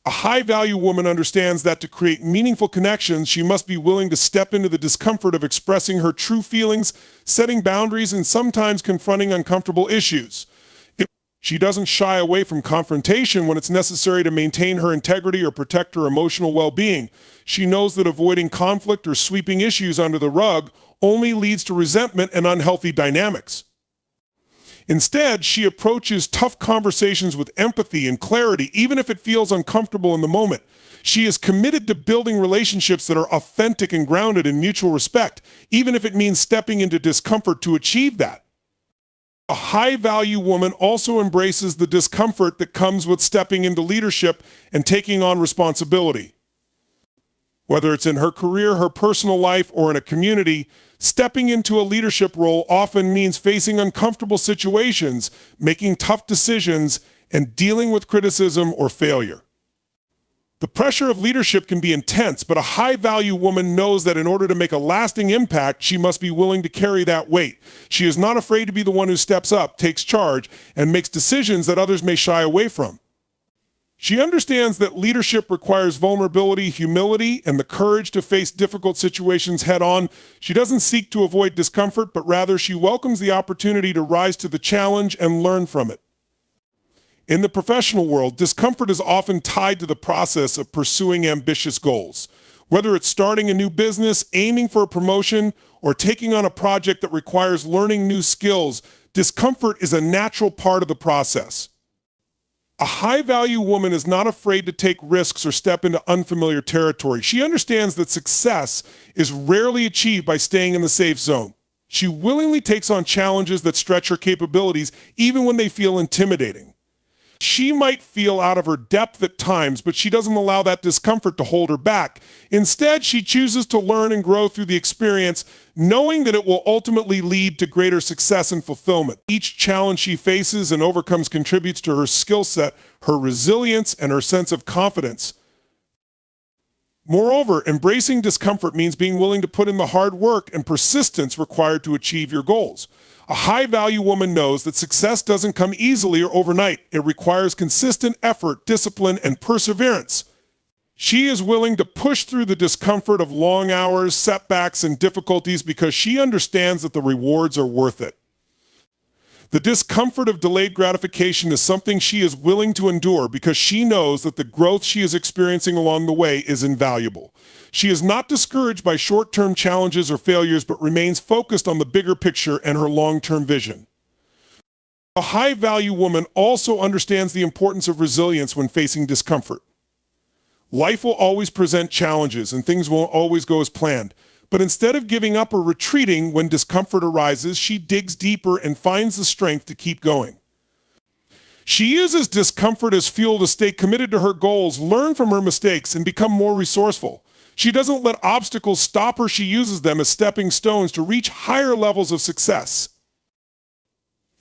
S1: A high-value woman understands that to create meaningful connections, she must be willing to step into the discomfort of expressing her true feelings, setting boundaries, and sometimes confronting uncomfortable issues. She doesn't shy away from confrontation when it's necessary to maintain her integrity or protect her emotional well-being. She knows that avoiding conflict or sweeping issues under the rug only leads to resentment and unhealthy dynamics. Instead, she approaches tough conversations with empathy and clarity, even if it feels uncomfortable in the moment. She is committed to building relationships that are authentic and grounded in mutual respect, even if it means stepping into discomfort to achieve that. A high-value woman also embraces the discomfort that comes with stepping into leadership and taking on responsibility. Whether it's in her career, her personal life, or in a community, stepping into a leadership role often means facing uncomfortable situations, making tough decisions, and dealing with criticism or failure. The pressure of leadership can be intense, but a high-value woman knows that in order to make a lasting impact, she must be willing to carry that weight. She is not afraid to be the one who steps up, takes charge, and makes decisions that others may shy away from. She understands that leadership requires vulnerability, humility, and the courage to face difficult situations head-on. She doesn't seek to avoid discomfort, but rather she welcomes the opportunity to rise to the challenge and learn from it. In the professional world, discomfort is often tied to the process of pursuing ambitious goals. Whether it's starting a new business, aiming for a promotion, or taking on a project that requires learning new skills, discomfort is a natural part of the process. A high-value woman is not afraid to take risks or step into unfamiliar territory. She understands that success is rarely achieved by staying in the safe zone. She willingly takes on challenges that stretch her capabilities, even when they feel intimidating. She might feel out of her depth at times, but she doesn't allow that discomfort to hold her back. Instead, she chooses to learn and grow through the experience, knowing that it will ultimately lead to greater success and fulfillment. Each challenge she faces and overcomes contributes to her skill set, her resilience, and her sense of confidence. Moreover, embracing discomfort means being willing to put in the hard work and persistence required to achieve your goals. A high-value woman knows that success doesn't come easily or overnight. It requires consistent effort, discipline, and perseverance. She is willing to push through the discomfort of long hours, setbacks, and difficulties because she understands that the rewards are worth it. The discomfort of delayed gratification is something she is willing to endure because she knows that the growth she is experiencing along the way is invaluable. She is not discouraged by short-term challenges or failures, but remains focused on the bigger picture and her long-term vision. A high-value woman also understands the importance of resilience when facing discomfort. Life will always present challenges and things won't always go as planned. But instead of giving up or retreating when discomfort arises, she digs deeper and finds the strength to keep going. She uses discomfort as fuel to stay committed to her goals, learn from her mistakes, and become more resourceful. She doesn't let obstacles stop her. She uses them as stepping stones to reach higher levels of success.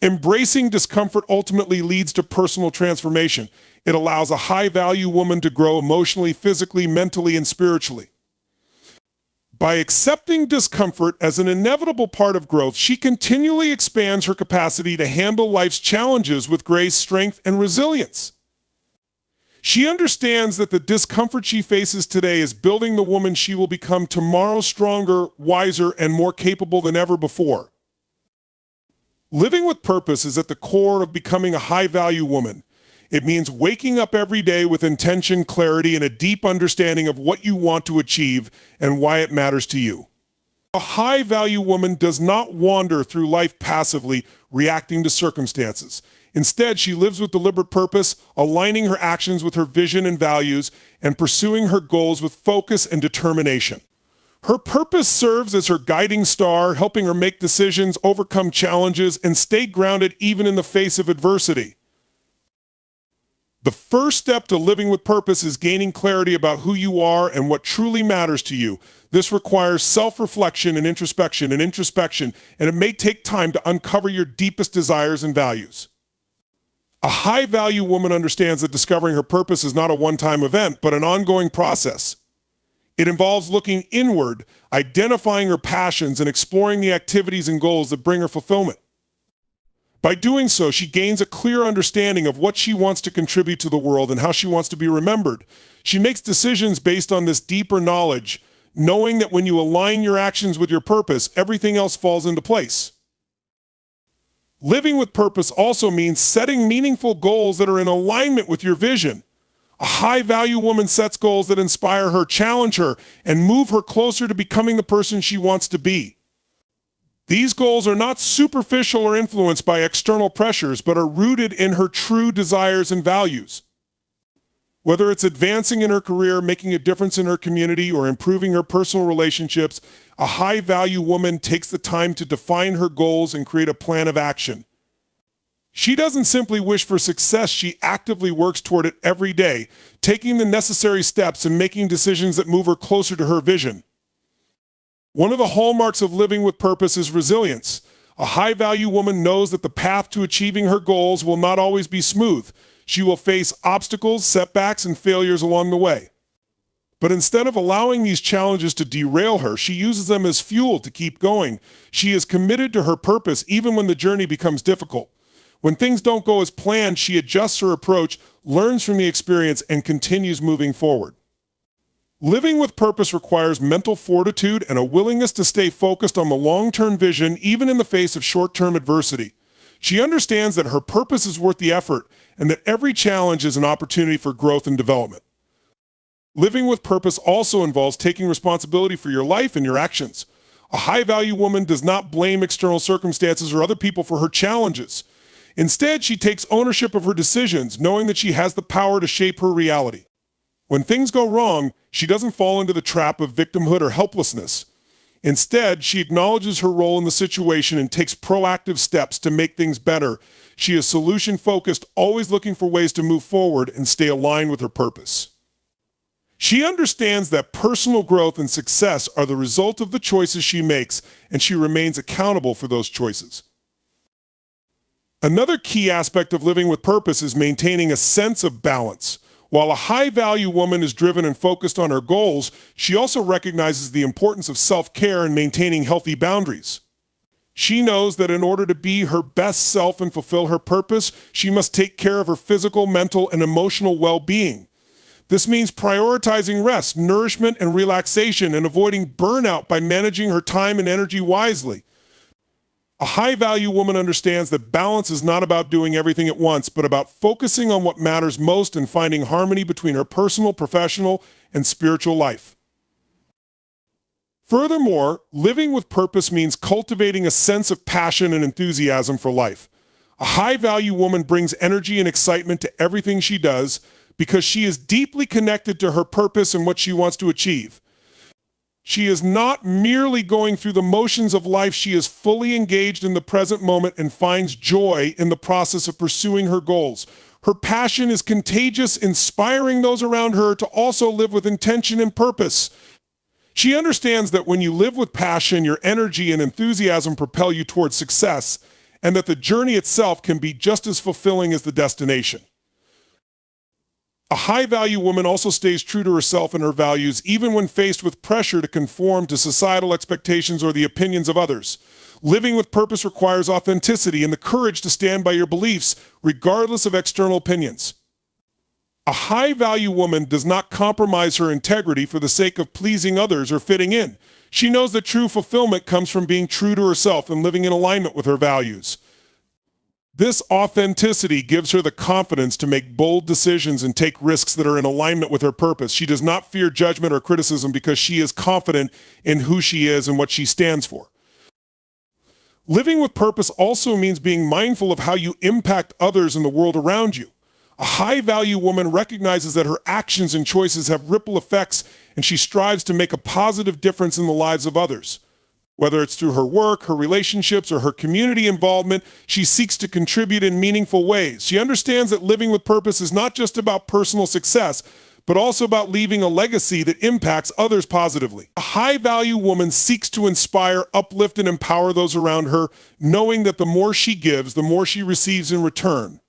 S1: Embracing discomfort ultimately leads to personal transformation. It allows a high-value woman to grow emotionally, physically, mentally, and spiritually. By accepting discomfort as an inevitable part of growth, she continually expands her capacity to handle life's challenges with grace, strength, and resilience. She understands that the discomfort she faces today is building the woman she will become tomorrow, stronger, wiser, and more capable than ever before. Living with purpose is at the core of becoming a high-value woman. It means waking up every day with intention, clarity, and a deep understanding of what you want to achieve and why it matters to you. A high-value woman does not wander through life passively, reacting to circumstances. Instead, she lives with deliberate purpose, aligning her actions with her vision and values, and pursuing her goals with focus and determination. Her purpose serves as her guiding star, helping her make decisions, overcome challenges, and stay grounded even in the face of adversity. The first step to living with purpose is gaining clarity about who you are and what truly matters to you. This requires self-reflection and introspection, and it may take time to uncover your deepest desires and values. A high-value woman understands that discovering her purpose is not a one-time event, but an ongoing process. It involves looking inward, identifying her passions, and exploring the activities and goals that bring her fulfillment. By doing so, she gains a clear understanding of what she wants to contribute to the world and how she wants to be remembered. She makes decisions based on this deeper knowledge, knowing that when you align your actions with your purpose, everything else falls into place. Living with purpose also means setting meaningful goals that are in alignment with your vision. A high-value woman sets goals that inspire her, challenge her, and move her closer to becoming the person she wants to be. These goals are not superficial or influenced by external pressures, but are rooted in her true desires and values. Whether it's advancing in her career, making a difference in her community, or improving her personal relationships, a high-value woman takes the time to define her goals and create a plan of action. She doesn't simply wish for success, she actively works toward it every day, taking the necessary steps and making decisions that move her closer to her vision. One of the hallmarks of living with purpose is resilience. A high-value woman knows that the path to achieving her goals will not always be smooth. She will face obstacles, setbacks, and failures along the way. But instead of allowing these challenges to derail her, she uses them as fuel to keep going. She is committed to her purpose even when the journey becomes difficult. When things don't go as planned, she adjusts her approach, learns from the experience, and continues moving forward. Living with purpose requires mental fortitude and a willingness to stay focused on the long-term vision, even in the face of short-term adversity. She understands that her purpose is worth the effort and that every challenge is an opportunity for growth and development. Living with purpose also involves taking responsibility for your life and your actions. A high-value woman does not blame external circumstances or other people for her challenges. Instead, she takes ownership of her decisions, knowing that she has the power to shape her reality. When things go wrong, she doesn't fall into the trap of victimhood or helplessness. Instead, she acknowledges her role in the situation and takes proactive steps to make things better. She is solution-focused, always looking for ways to move forward and stay aligned with her purpose. She understands that personal growth and success are the result of the choices she makes, and she remains accountable for those choices. Another key aspect of living with purpose is maintaining a sense of balance. While a high-value woman is driven and focused on her goals, she also recognizes the importance of self-care and maintaining healthy boundaries. She knows that in order to be her best self and fulfill her purpose, she must take care of her physical, mental, and emotional well-being. This means prioritizing rest, nourishment, and relaxation, and avoiding burnout by managing her time and energy wisely. A high-value woman understands that balance is not about doing everything at once, but about focusing on what matters most and finding harmony between her personal, professional, and spiritual life. Furthermore, living with purpose means cultivating a sense of passion and enthusiasm for life. A high-value woman brings energy and excitement to everything she does because she is deeply connected to her purpose and what she wants to achieve. She is not merely going through the motions of life, she is fully engaged in the present moment and finds joy in the process of pursuing her goals. Her passion is contagious, inspiring those around her to also live with intention and purpose. She understands that when you live with passion, your energy and enthusiasm propel you towards success, and that the journey itself can be just as fulfilling as the destination. A high-value woman also stays true to herself and her values, even when faced with pressure to conform to societal expectations or the opinions of others. Living with purpose requires authenticity and the courage to stand by your beliefs, regardless of external opinions. A high-value woman does not compromise her integrity for the sake of pleasing others or fitting in. She knows that true fulfillment comes from being true to herself and living in alignment with her values. This authenticity gives her the confidence to make bold decisions and take risks that are in alignment with her purpose. She does not fear judgment or criticism because she is confident in who she is and what she stands for. Living with purpose also means being mindful of how you impact others in the world around you. A high-value woman recognizes that her actions and choices have ripple effects, and she strives to make a positive difference in the lives of others. Whether it's through her work, her relationships, or her community involvement, she seeks to contribute in meaningful ways. She understands that living with purpose is not just about personal success, but also about leaving a legacy that impacts others positively. A high-value woman seeks to inspire, uplift, and empower those around her, knowing that the more she gives, the more she receives in return.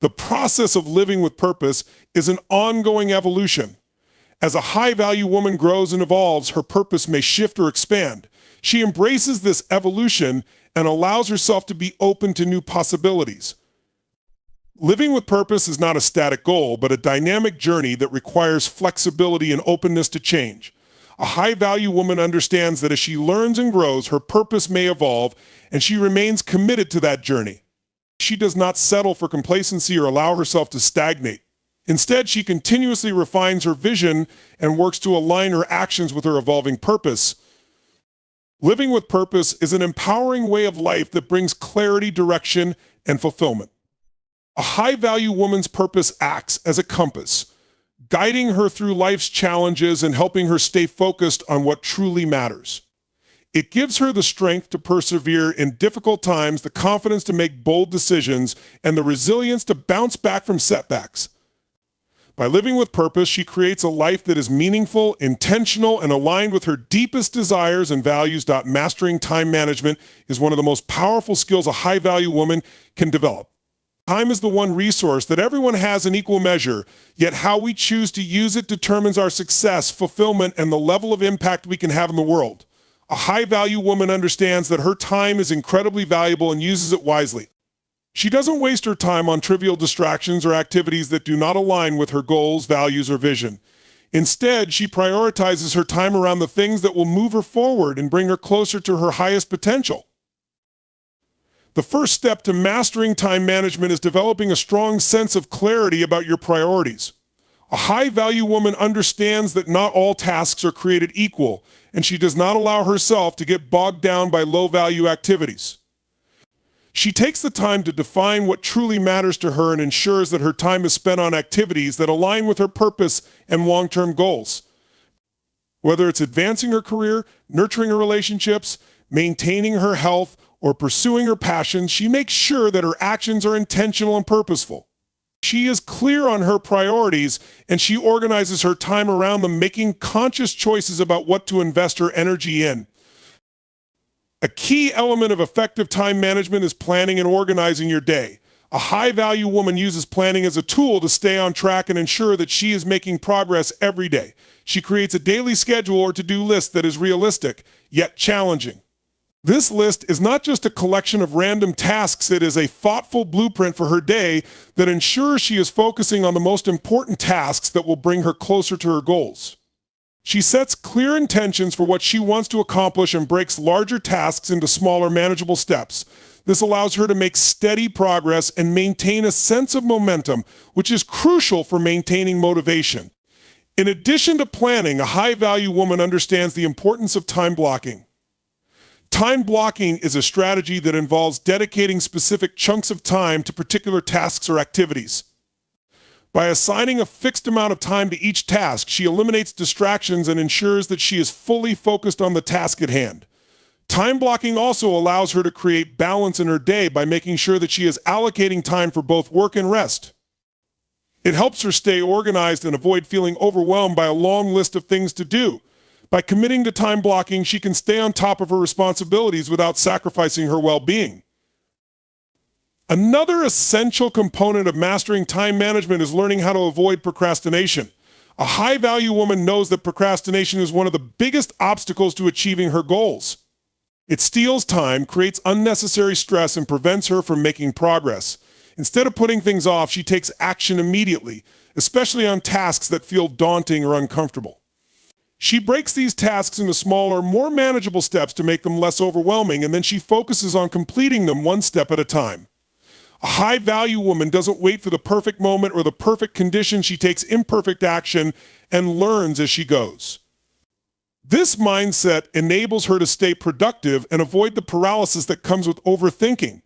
S1: The process of living with purpose is an ongoing evolution. As a high-value woman grows and evolves, her purpose may shift or expand. She embraces this evolution and allows herself to be open to new possibilities. Living with purpose is not a static goal, but a dynamic journey that requires flexibility and openness to change. A high-value woman understands that as she learns and grows, her purpose may evolve, and she remains committed to that journey. She does not settle for complacency or allow herself to stagnate. Instead, she continuously refines her vision and works to align her actions with her evolving purpose. Living with purpose is an empowering way of life that brings clarity, direction, and fulfillment. A high-value woman's purpose acts as a compass, guiding her through life's challenges and helping her stay focused on what truly matters. It gives her the strength to persevere in difficult times, the confidence to make bold decisions, and the resilience to bounce back from setbacks. By living with purpose, she creates a life that is meaningful, intentional, and aligned with her deepest desires and values. Mastering time management is one of the most powerful skills a high-value woman can develop. Time is the one resource that everyone has in equal measure, yet how we choose to use it determines our success, fulfillment, and the level of impact we can have in the world. A high-value woman understands that her time is incredibly valuable and uses it wisely. She doesn't waste her time on trivial distractions or activities that do not align with her goals, values, or vision. Instead, she prioritizes her time around the things that will move her forward and bring her closer to her highest potential. The first step to mastering time management is developing a strong sense of clarity about your priorities. A high-value woman understands that not all tasks are created equal, and she does not allow herself to get bogged down by low-value activities. She takes the time to define what truly matters to her and ensures that her time is spent on activities that align with her purpose and long-term goals. Whether it's advancing her career, nurturing her relationships, maintaining her health, or pursuing her passions, she makes sure that her actions are intentional and purposeful. She is clear on her priorities, and she organizes her time around them, making conscious choices about what to invest her energy in. A key element of effective time management is planning and organizing your day. A high-value woman uses planning as a tool to stay on track and ensure that she is making progress every day. She creates a daily schedule or to-do list that is realistic, yet challenging. This list is not just a collection of random tasks, it is a thoughtful blueprint for her day that ensures she is focusing on the most important tasks that will bring her closer to her goals. She sets clear intentions for what she wants to accomplish and breaks larger tasks into smaller, manageable steps. This allows her to make steady progress and maintain a sense of momentum, which is crucial for maintaining motivation. In addition to planning, a high-value woman understands the importance of time blocking. Time blocking is a strategy that involves dedicating specific chunks of time to particular tasks or activities. By assigning a fixed amount of time to each task, she eliminates distractions and ensures that she is fully focused on the task at hand. Time blocking also allows her to create balance in her day by making sure that she is allocating time for both work and rest. It helps her stay organized and avoid feeling overwhelmed by a long list of things to do. By committing to time blocking, she can stay on top of her responsibilities without sacrificing her well-being. Another essential component of mastering time management is learning how to avoid procrastination. A high-value woman knows that procrastination is one of the biggest obstacles to achieving her goals. It steals time, creates unnecessary stress, and prevents her from making progress. Instead of putting things off, she takes action immediately, especially on tasks that feel daunting or uncomfortable. She breaks these tasks into smaller, more manageable steps to make them less overwhelming, and then she focuses on completing them one step at a time. A high-value woman doesn't wait for the perfect moment or the perfect condition. She takes imperfect action and learns as she goes. This mindset enables her to stay productive and avoid the paralysis that comes with overthinking.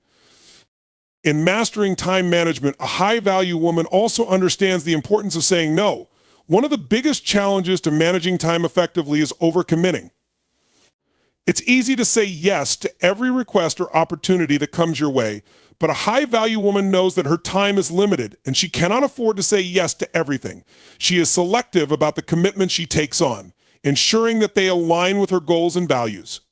S1: In mastering time management, a high-value woman also understands the importance of saying no. One of the biggest challenges to managing time effectively is overcommitting. It's easy to say yes to every request or opportunity that comes your way, but a high-value woman knows that her time is limited and she cannot afford to say yes to everything. She is selective about the commitments she takes on, ensuring that they align with her goals and values.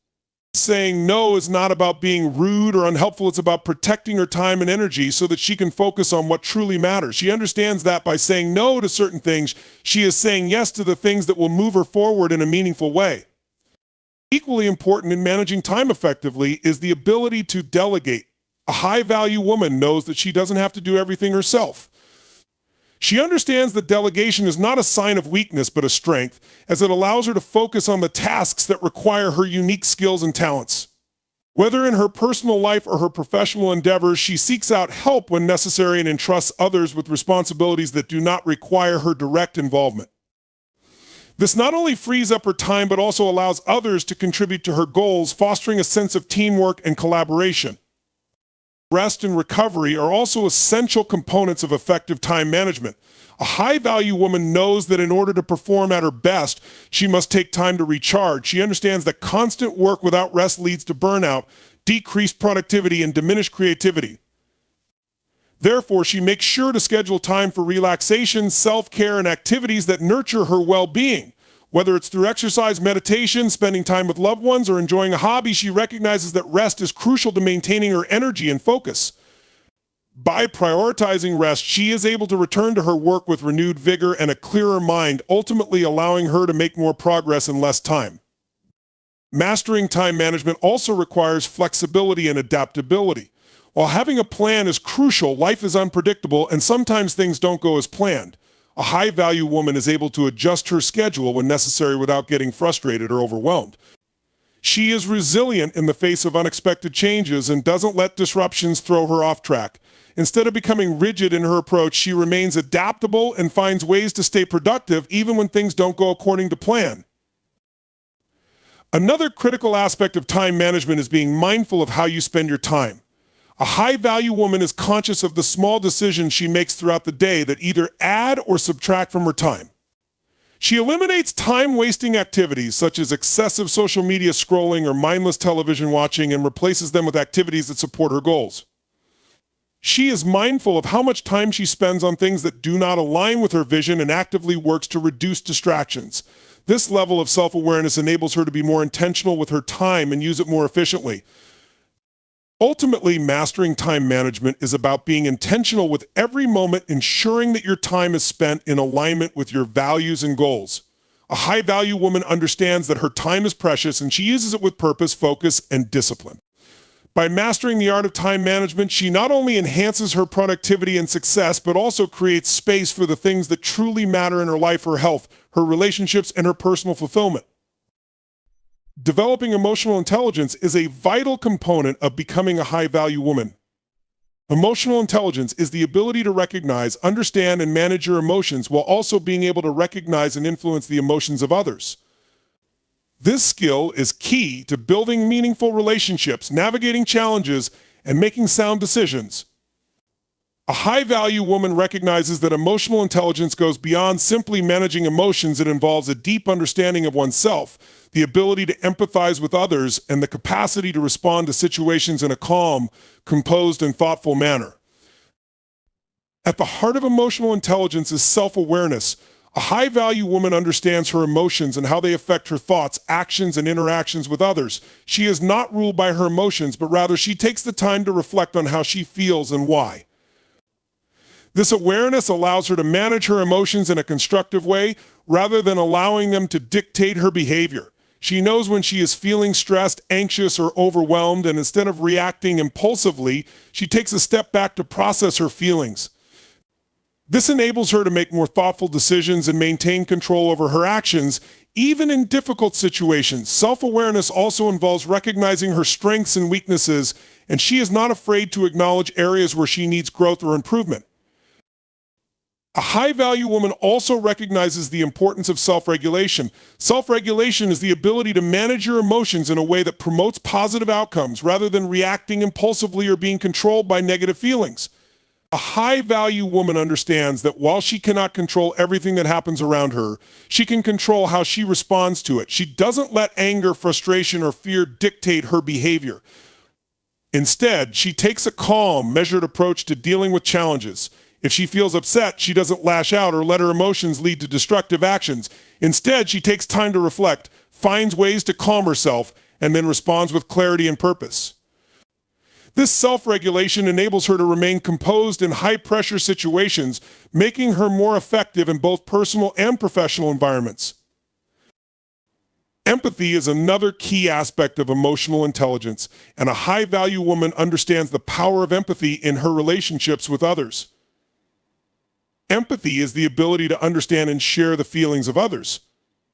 S1: Saying no is not about being rude or unhelpful. It's about protecting her time and energy so that she can focus on what truly matters. She understands that by saying no to certain things, she is saying yes to the things that will move her forward in a meaningful way. Equally important in managing time effectively is the ability to delegate. A high-value woman knows that she doesn't have to do everything herself. She understands that delegation is not a sign of weakness but a strength, as it allows her to focus on the tasks that require her unique skills and talents. Whether in her personal life or her professional endeavors, she seeks out help when necessary and entrusts others with responsibilities that do not require her direct involvement. This not only frees up her time but also allows others to contribute to her goals, fostering a sense of teamwork and collaboration. Rest and recovery are also essential components of effective time management. A high-value woman knows that in order to perform at her best, she must take time to recharge. She understands that constant work without rest leads to burnout, decreased productivity, and diminished creativity. Therefore, she makes sure to schedule time for relaxation, self-care, and activities that nurture her well-being. Whether it's through exercise, meditation, spending time with loved ones, or enjoying a hobby, she recognizes that rest is crucial to maintaining her energy and focus. By prioritizing rest, she is able to return to her work with renewed vigor and a clearer mind, ultimately allowing her to make more progress in less time. Mastering time management also requires flexibility and adaptability. While having a plan is crucial, life is unpredictable and sometimes things don't go as planned. A high-value woman is able to adjust her schedule when necessary without getting frustrated or overwhelmed. She is resilient in the face of unexpected changes and doesn't let disruptions throw her off track. Instead of becoming rigid in her approach, she remains adaptable and finds ways to stay productive even when things don't go according to plan. Another critical aspect of time management is being mindful of how you spend your time. A high-value woman is conscious of the small decisions she makes throughout the day that either add or subtract from her time. She eliminates time-wasting activities such as excessive social media scrolling or mindless television watching and replaces them with activities that support her goals. She is mindful of how much time she spends on things that do not align with her vision and actively works to reduce distractions. This level of self-awareness enables her to be more intentional with her time and use it more efficiently. Ultimately, mastering time management is about being intentional with every moment, ensuring that your time is spent in alignment with your values and goals. A high-value woman understands that her time is precious and she uses it with purpose, focus, and discipline. By mastering the art of time management, she not only enhances her productivity and success, but also creates space for the things that truly matter in her life, her health, her relationships, and her personal fulfillment. Developing emotional intelligence is a vital component of becoming a high-value woman. Emotional intelligence is the ability to recognize, understand, and manage your emotions while also being able to recognize and influence the emotions of others. This skill is key to building meaningful relationships, navigating challenges, and making sound decisions. A high-value woman recognizes that emotional intelligence goes beyond simply managing emotions. It involves a deep understanding of oneself, the ability to empathize with others, and the capacity to respond to situations in a calm, composed, and thoughtful manner. At the heart of emotional intelligence is self-awareness. A high-value woman understands her emotions and how they affect her thoughts, actions, and interactions with others. She is not ruled by her emotions, but rather she takes the time to reflect on how she feels and why. This awareness allows her to manage her emotions in a constructive way rather than allowing them to dictate her behavior. She knows when she is feeling stressed, anxious, or overwhelmed, and instead of reacting impulsively, she takes a step back to process her feelings. This enables her to make more thoughtful decisions and maintain control over her actions, even in difficult situations. Self-awareness also involves recognizing her strengths and weaknesses, and she is not afraid to acknowledge areas where she needs growth or improvement. A high-value woman also recognizes the importance of self-regulation. Self-regulation is the ability to manage your emotions in a way that promotes positive outcomes rather than reacting impulsively or being controlled by negative feelings. A high-value woman understands that while she cannot control everything that happens around her, she can control how she responds to it. She doesn't let anger, frustration, or fear dictate her behavior. Instead, she takes a calm, measured approach to dealing with challenges. If she feels upset, she doesn't lash out or let her emotions lead to destructive actions. Instead, she takes time to reflect, finds ways to calm herself, and then responds with clarity and purpose. This self-regulation enables her to remain composed in high-pressure situations, making her more effective in both personal and professional environments. Empathy is another key aspect of emotional intelligence, and a high-value woman understands the power of empathy in her relationships with others. Empathy is the ability to understand and share the feelings of others.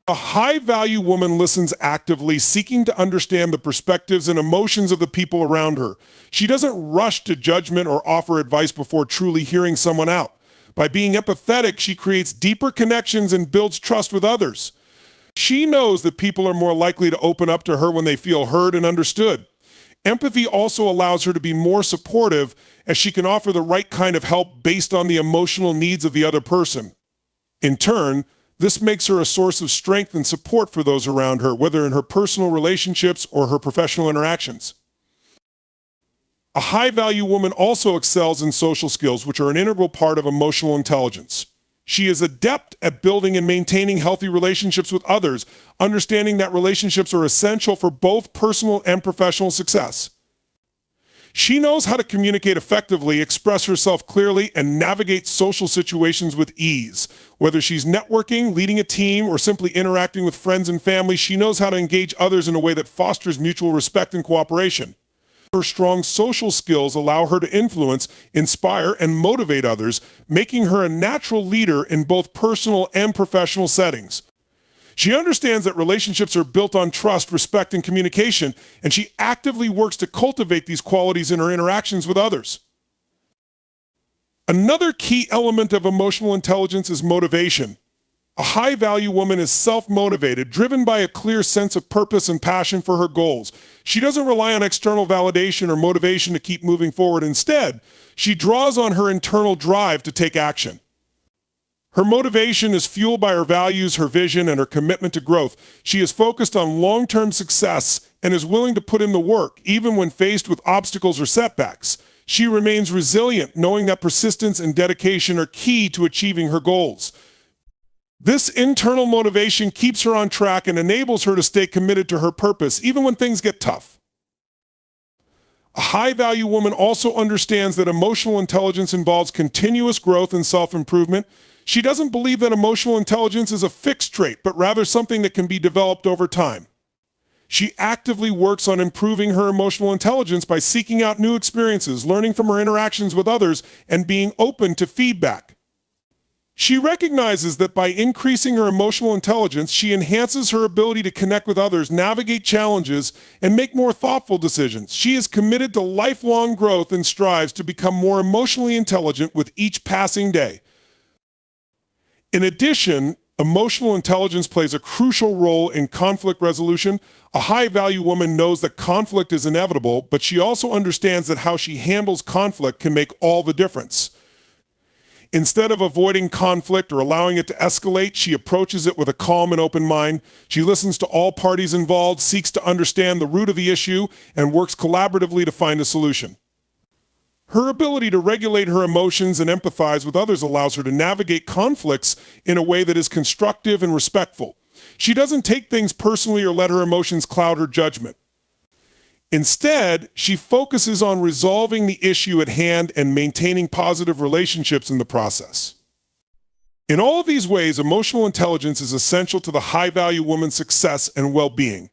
S1: A high-value woman listens actively, seeking to understand the perspectives and emotions of the people around her. She doesn't rush to judgment or offer advice before truly hearing someone out. By being empathetic, she creates deeper connections and builds trust with others. She knows that people are more likely to open up to her when they feel heard and understood. Empathy also allows her to be more supportive, as she can offer the right kind of help based on the emotional needs of the other person. In turn, this makes her a source of strength and support for those around her, whether in her personal relationships or her professional interactions. A high-value woman also excels in social skills, which are an integral part of emotional intelligence. She is adept at building and maintaining healthy relationships with others, understanding that relationships are essential for both personal and professional success. She knows how to communicate effectively, express herself clearly, and navigate social situations with ease. Whether she's networking, leading a team, or simply interacting with friends and family, she knows how to engage others in a way that fosters mutual respect and cooperation. Her strong social skills allow her to influence, inspire, and motivate others, making her a natural leader in both personal and professional settings. She understands that relationships are built on trust, respect, and communication, and she actively works to cultivate these qualities in her interactions with others. Another key element of emotional intelligence is motivation. A high-value woman is self-motivated, driven by a clear sense of purpose and passion for her goals. She doesn't rely on external validation or motivation to keep moving forward. Instead, she draws on her internal drive to take action. Her motivation is fueled by her values, her vision, and her commitment to growth. She is focused on long-term success and is willing to put in the work, even when faced with obstacles or setbacks. She remains resilient, knowing that persistence and dedication are key to achieving her goals. This internal motivation keeps her on track and enables her to stay committed to her purpose, even when things get tough. A high-value woman also understands that emotional intelligence involves continuous growth and self-improvement. She doesn't believe that emotional intelligence is a fixed trait, but rather something that can be developed over time. She actively works on improving her emotional intelligence by seeking out new experiences, learning from her interactions with others, and being open to feedback. She recognizes that by increasing her emotional intelligence, she enhances her ability to connect with others, navigate challenges, and make more thoughtful decisions. She is committed to lifelong growth and strives to become more emotionally intelligent with each passing day. In addition, emotional intelligence plays a crucial role in conflict resolution. A high-value woman knows that conflict is inevitable, but she also understands that how she handles conflict can make all the difference. Instead of avoiding conflict or allowing it to escalate, she approaches it with a calm and open mind. She listens to all parties involved, seeks to understand the root of the issue, and works collaboratively to find a solution. Her ability to regulate her emotions and empathize with others allows her to navigate conflicts in a way that is constructive and respectful. She doesn't take things personally or let her emotions cloud her judgment. Instead, she focuses on resolving the issue at hand and maintaining positive relationships in the process. In all of these ways, emotional intelligence is essential to the high-value woman's success and well-being.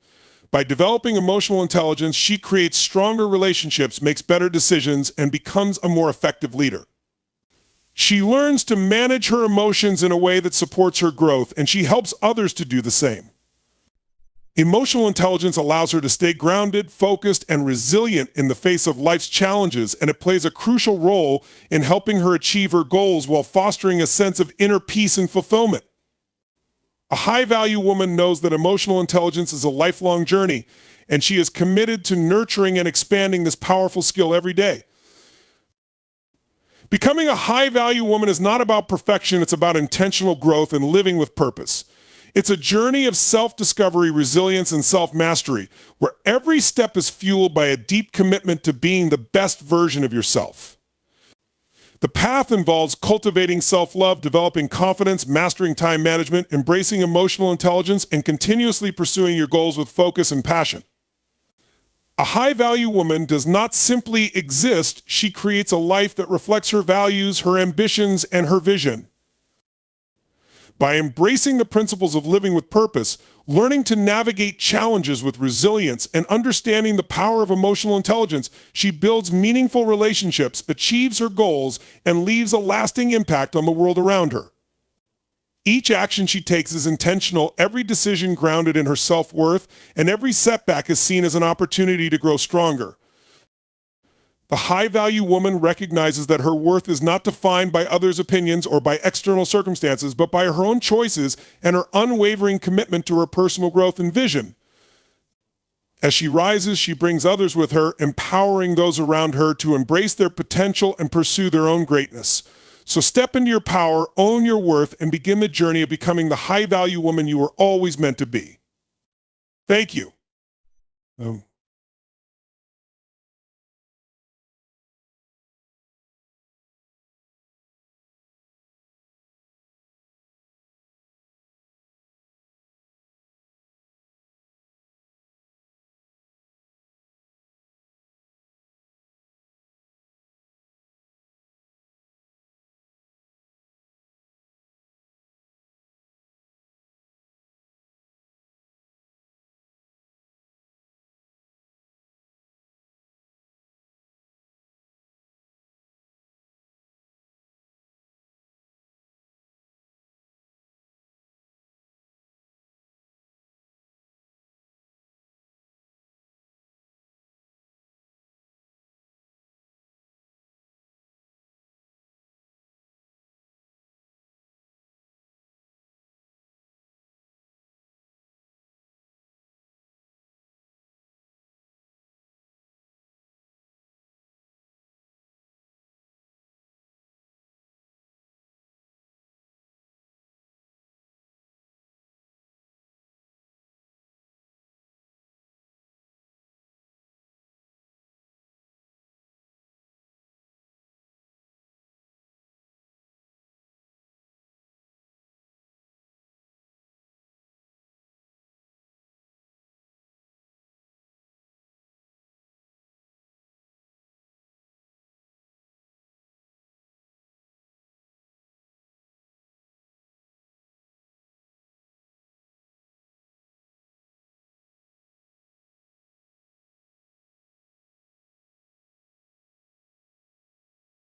S1: By developing emotional intelligence, she creates stronger relationships, makes better decisions, and becomes a more effective leader. She learns to manage her emotions in a way that supports her growth, and she helps others to do the same. Emotional intelligence allows her to stay grounded, focused, and resilient in the face of life's challenges, and it plays a crucial role in helping her achieve her goals while fostering a sense of inner peace and fulfillment. A high-value woman knows that emotional intelligence is a lifelong journey, and she is committed to nurturing and expanding this powerful skill every day. Becoming a high-value woman is not about perfection, it's about intentional growth and living with purpose. It's a journey of self-discovery, resilience, and self-mastery, where every step is fueled by a deep commitment to being the best version of yourself. The path involves cultivating self-love, developing confidence, mastering time management, embracing emotional intelligence, and continuously pursuing your goals with focus and passion. A high-value woman does not simply exist, she creates a life that reflects her values, her ambitions, and her vision. By embracing the principles of living with purpose, learning to navigate challenges with resilience, and understanding the power of emotional intelligence, she builds meaningful relationships, achieves her goals, and leaves a lasting impact on the world around her. Each action she takes is intentional, every decision grounded in her self-worth, and every setback is seen as an opportunity to grow stronger. The high-value woman recognizes that her worth is not defined by others' opinions or by external circumstances, but by her own choices and her unwavering commitment to her personal growth and vision. As she rises, she brings others with her, empowering those around her to embrace their potential and pursue their own greatness. So step into your power, own your worth, and begin the journey of becoming the high-value woman you were always meant to be. Thank you.